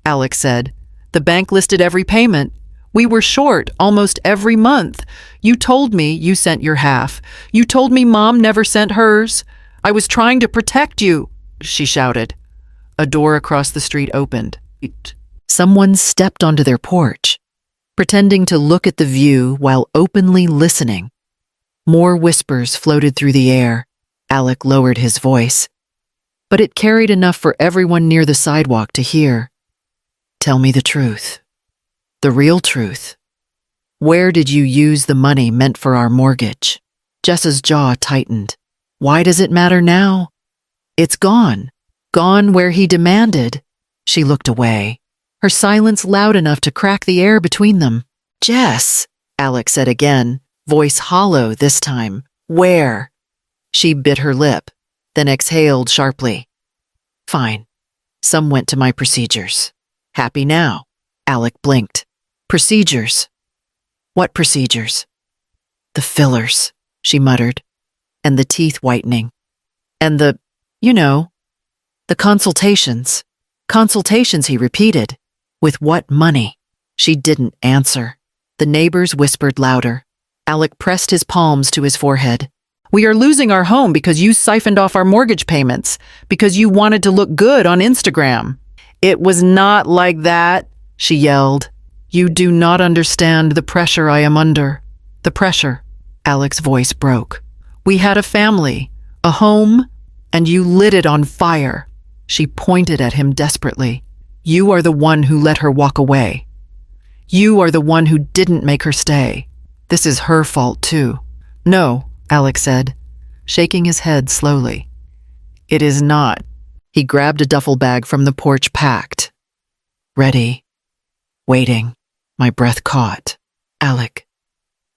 Alec said. The bank listed every payment. We were short almost every month. You told me you sent your half. You told me Mom never sent hers. I was trying to protect you, she shouted. A door across the street opened. Someone stepped onto their porch, pretending to look at the view while openly listening. More whispers floated through the air. Alec lowered his voice, but it carried enough for everyone near the sidewalk to hear. Tell me the truth. The real truth. Where did you use the money meant for our mortgage? Jessa's jaw tightened. Why does it matter now? It's gone. Gone where he demanded. She looked away, her silence loud enough to crack the air between them. Jess, Alec said again, voice hollow this time. Where? She bit her lip, then exhaled sharply. Fine. Some went to my procedures. Happy now? Alec blinked. Procedures? What procedures? The fillers, she muttered, and the teeth whitening. And the consultations. Consultations, he repeated. With what money? She didn't answer. The neighbors whispered louder. Alec pressed his palms to his forehead. We are losing our home because you siphoned off our mortgage payments, because you wanted to look good on Instagram. It was not like that, she yelled. You do not understand the pressure I am under. The pressure. Alec's voice broke. We had a family, a home, and you lit it on fire. She pointed at him desperately. You are the one who let her walk away. You are the one who didn't make her stay. This is her fault too. No, Alec said, shaking his head slowly. It is not. He grabbed a duffel bag from the porch, packed. Ready. Waiting. My breath caught. Alec,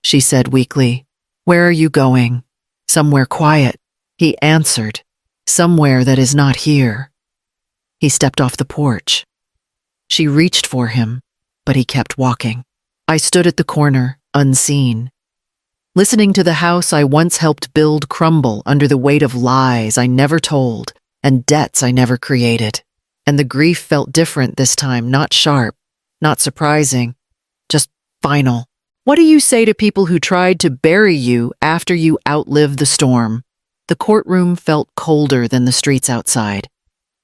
she said weakly. Where are you going? Somewhere quiet. He answered. Somewhere that is not here. He stepped off the porch. She reached for him, but he kept walking. I stood at the corner, unseen, listening to the house I once helped build crumble under the weight of lies I never told and debts I never created. And the grief felt different this time, not sharp, not surprising, just final. What do you say to people who tried to bury you after you outlived the storm? The courtroom felt colder than the streets outside.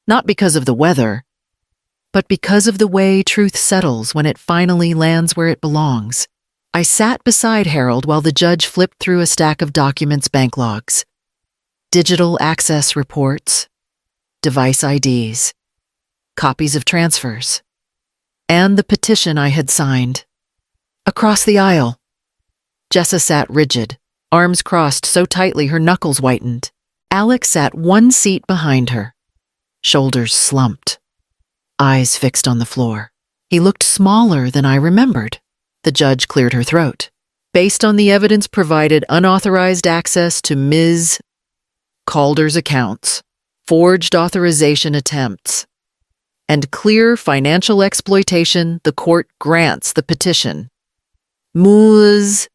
Not because of the weather, but because of the way truth settles when it finally lands where it belongs. I sat beside Harold while the judge flipped through a stack of documents, bank logs, digital access reports, device IDs, copies of transfers, and the petition I had signed. Across the aisle, Jessa sat rigid, arms crossed so tightly her knuckles whitened. Alec sat one seat behind her, shoulders slumped, eyes fixed on the floor. He looked smaller than I remembered. The judge cleared her throat. Based on the evidence provided, unauthorized access to Ms. Calder's accounts, forged authorization attempts, and clear financial exploitation, the court grants the petition. Ms.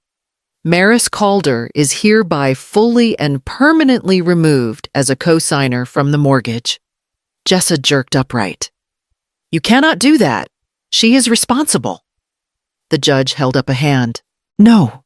Maris Calder is hereby fully and permanently removed as a co-signer from the mortgage. Jessa jerked upright. You cannot do that. She is responsible. The judge held up a hand. No,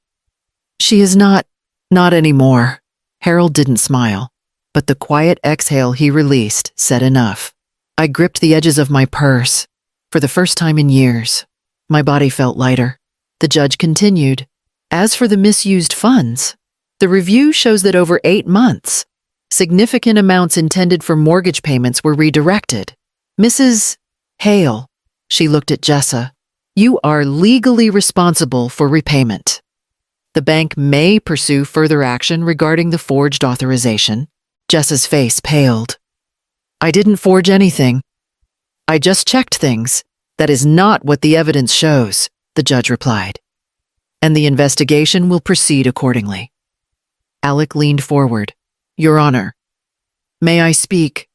she is not anymore. Harold didn't smile, but the quiet exhale he released said enough. I gripped the edges of my purse. For the first time in years, my body felt lighter. The judge continued. As for the misused funds, the review shows that over 8 months, significant amounts intended for mortgage payments were redirected. Mrs. Hale, she looked at Jessa, you are legally responsible for repayment. The bank may pursue further action regarding the forged authorization. Jessa's face paled. I didn't forge anything. I just checked things. That is not what the evidence shows, the judge replied. And the investigation will proceed accordingly. Alec leaned forward. Your Honor. May I speak?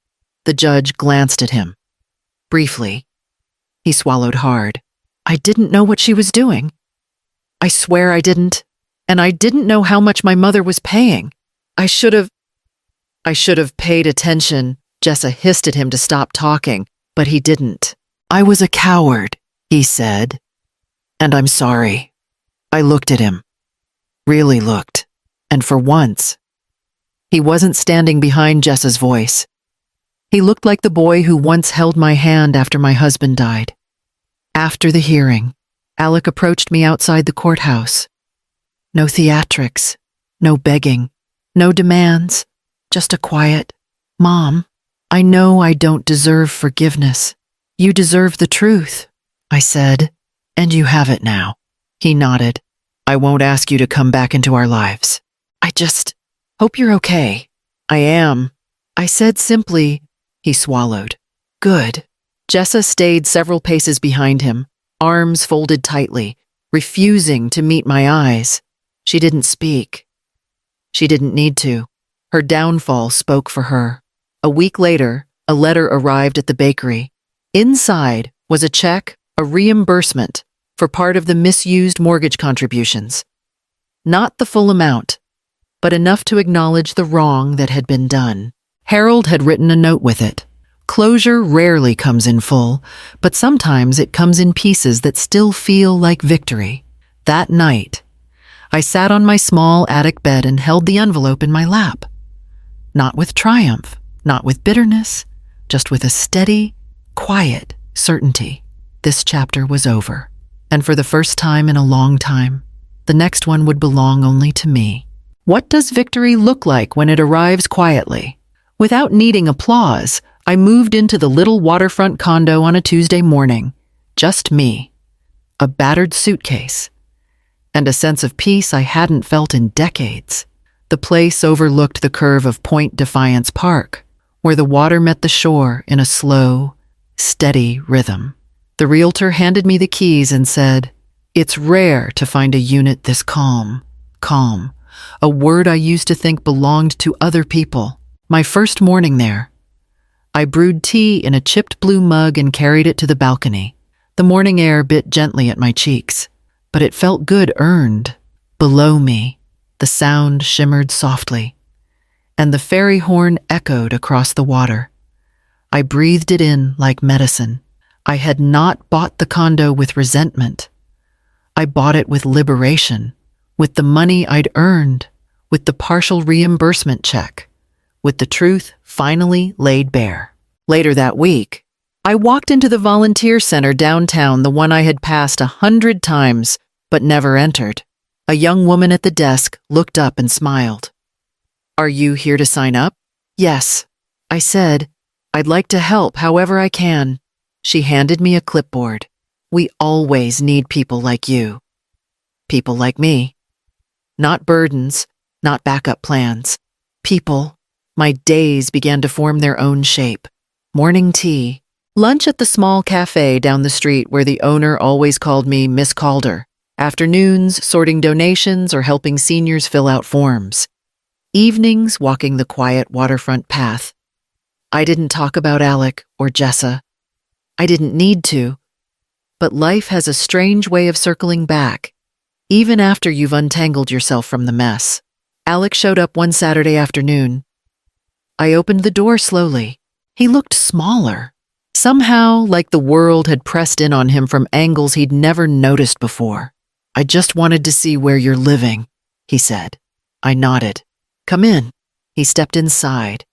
The judge glanced at him. Briefly. He swallowed hard. I didn't know what she was doing. I swear I didn't. And I didn't know how much my mother was paying. I should have paid attention. Jessa hissed at him to stop talking, but he didn't. I was a coward, he said. And I'm sorry. I looked at him. Really looked. And for once, he wasn't standing behind Jessa's voice. He looked like the boy who once held my hand after my husband died. After the hearing, Alec approached me outside the courthouse. No theatrics, no begging, no demands, just a quiet, Mom, I know I don't deserve forgiveness. You deserve the truth, I said, and you have it now. He nodded. I won't ask you to come back into our lives. I just hope you're okay. I am. I said simply. He swallowed. Good. Jessa stayed several paces behind him, arms folded tightly, refusing to meet my eyes. She didn't speak. She didn't need to. Her downfall spoke for her. A week later, a letter arrived at the bakery. Inside was a check, a reimbursement for part of the misused mortgage contributions. Not the full amount, but enough to acknowledge the wrong that had been done. Harold had written a note with it. Closure rarely comes in full, but sometimes it comes in pieces that still feel like victory. That night, I sat on my small attic bed and held the envelope in my lap. Not with triumph, not with bitterness, just with a steady, quiet certainty. This chapter was over, and for the first time in a long time, the next one would belong only to me. What does victory look like when it arrives quietly? Without needing applause, I moved into the little waterfront condo on a Tuesday morning. Just me, a battered suitcase, and a sense of peace I hadn't felt in decades. The place overlooked the curve of Point Defiance Park, where the water met the shore in a slow, steady rhythm. The realtor handed me the keys and said, "It's rare to find a unit this calm." Calm, a word I used to think belonged to other people. My first morning there, I brewed tea in a chipped blue mug and carried it to the balcony. The morning air bit gently at my cheeks, but it felt good earned. Below me, the sound shimmered softly, and the fairy horn echoed across the water. I breathed it in like medicine. I had not bought the condo with resentment. I bought it with liberation, with the money I'd earned, with the partial reimbursement check, with the truth finally laid bare. Later that week, I walked into the volunteer center downtown, the one I had passed 100 times but never entered. A young woman at the desk looked up and smiled. "Are you here to sign up?" "Yes," I said. "I'd like to help however I can." She handed me a clipboard. "We always need people like you. People like me. Not burdens, not backup plans. People." My days began to form their own shape. Morning tea. Lunch at the small cafe down the street where the owner always called me Miss Calder. Afternoons, sorting donations or helping seniors fill out forms. Evenings, walking the quiet waterfront path. I didn't talk about Alec or Jessa. I didn't need to. But life has a strange way of circling back, even after you've untangled yourself from the mess. Alec showed up one Saturday afternoon. I opened the door slowly. He looked smaller. Somehow, like the world had pressed in on him from angles he'd never noticed before. "I just wanted to see where you're living," he said. I nodded. "Come in." He stepped inside,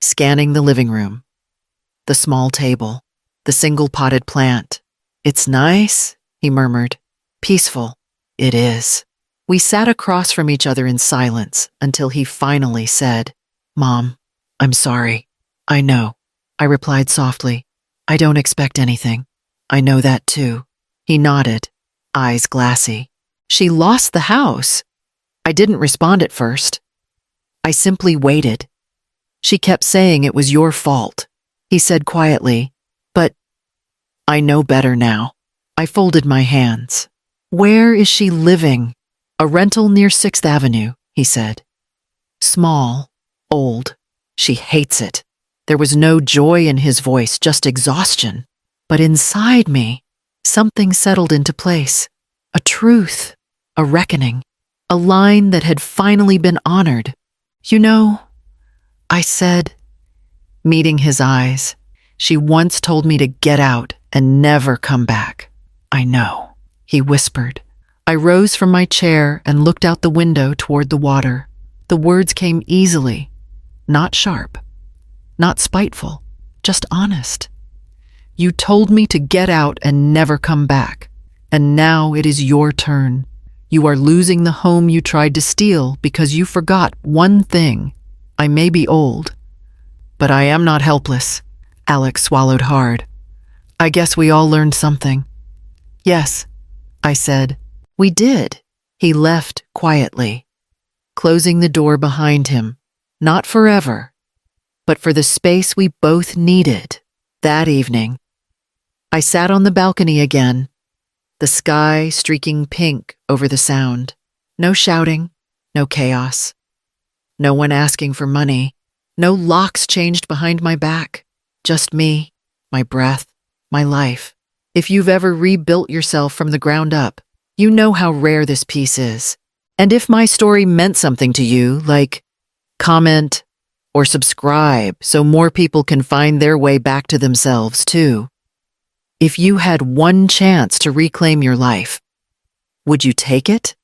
scanning the living room. The small table, the single-potted plant. "It's nice," he murmured. "Peaceful." "It is." We sat across from each other in silence until he finally said, "Mom, I'm sorry." "I know," I replied softly. "I don't expect anything." "I know that too." He nodded, eyes glassy. "She lost the house." I didn't respond at first. I simply waited. "She kept saying it was your fault," he said quietly. "But I know better now." I folded my hands. "Where is she living?" "A rental near 6th Avenue, he said. "Small, old. She hates it." There was no joy in his voice, just exhaustion. But inside me, something settled into place. A truth, a reckoning, a line that had finally been honored. "You know," I said, meeting his eyes, "she once told me to get out and never come back." "I know," he whispered. I rose from my chair and looked out the window toward the water. The words came easily, not sharp, not spiteful, just honest. "You told me to get out and never come back, and now it is your turn. You are losing the home you tried to steal because you forgot one thing. I may be old, but I am not helpless." Alex swallowed hard. "I guess we all learned something." "Yes," I said. "We did." He left quietly, closing the door behind him, not forever, but for the space we both needed. That evening, I sat on the balcony again, the sky streaking pink over the Sound. No shouting, no chaos, no one asking for money, no locks changed behind my back, just me, my breath, my life. If you've ever rebuilt yourself from the ground up, you know how rare this piece is. And if my story meant something to you, like comment or subscribe so more people can find their way back to themselves too. If you had one chance to reclaim your life, would you take it?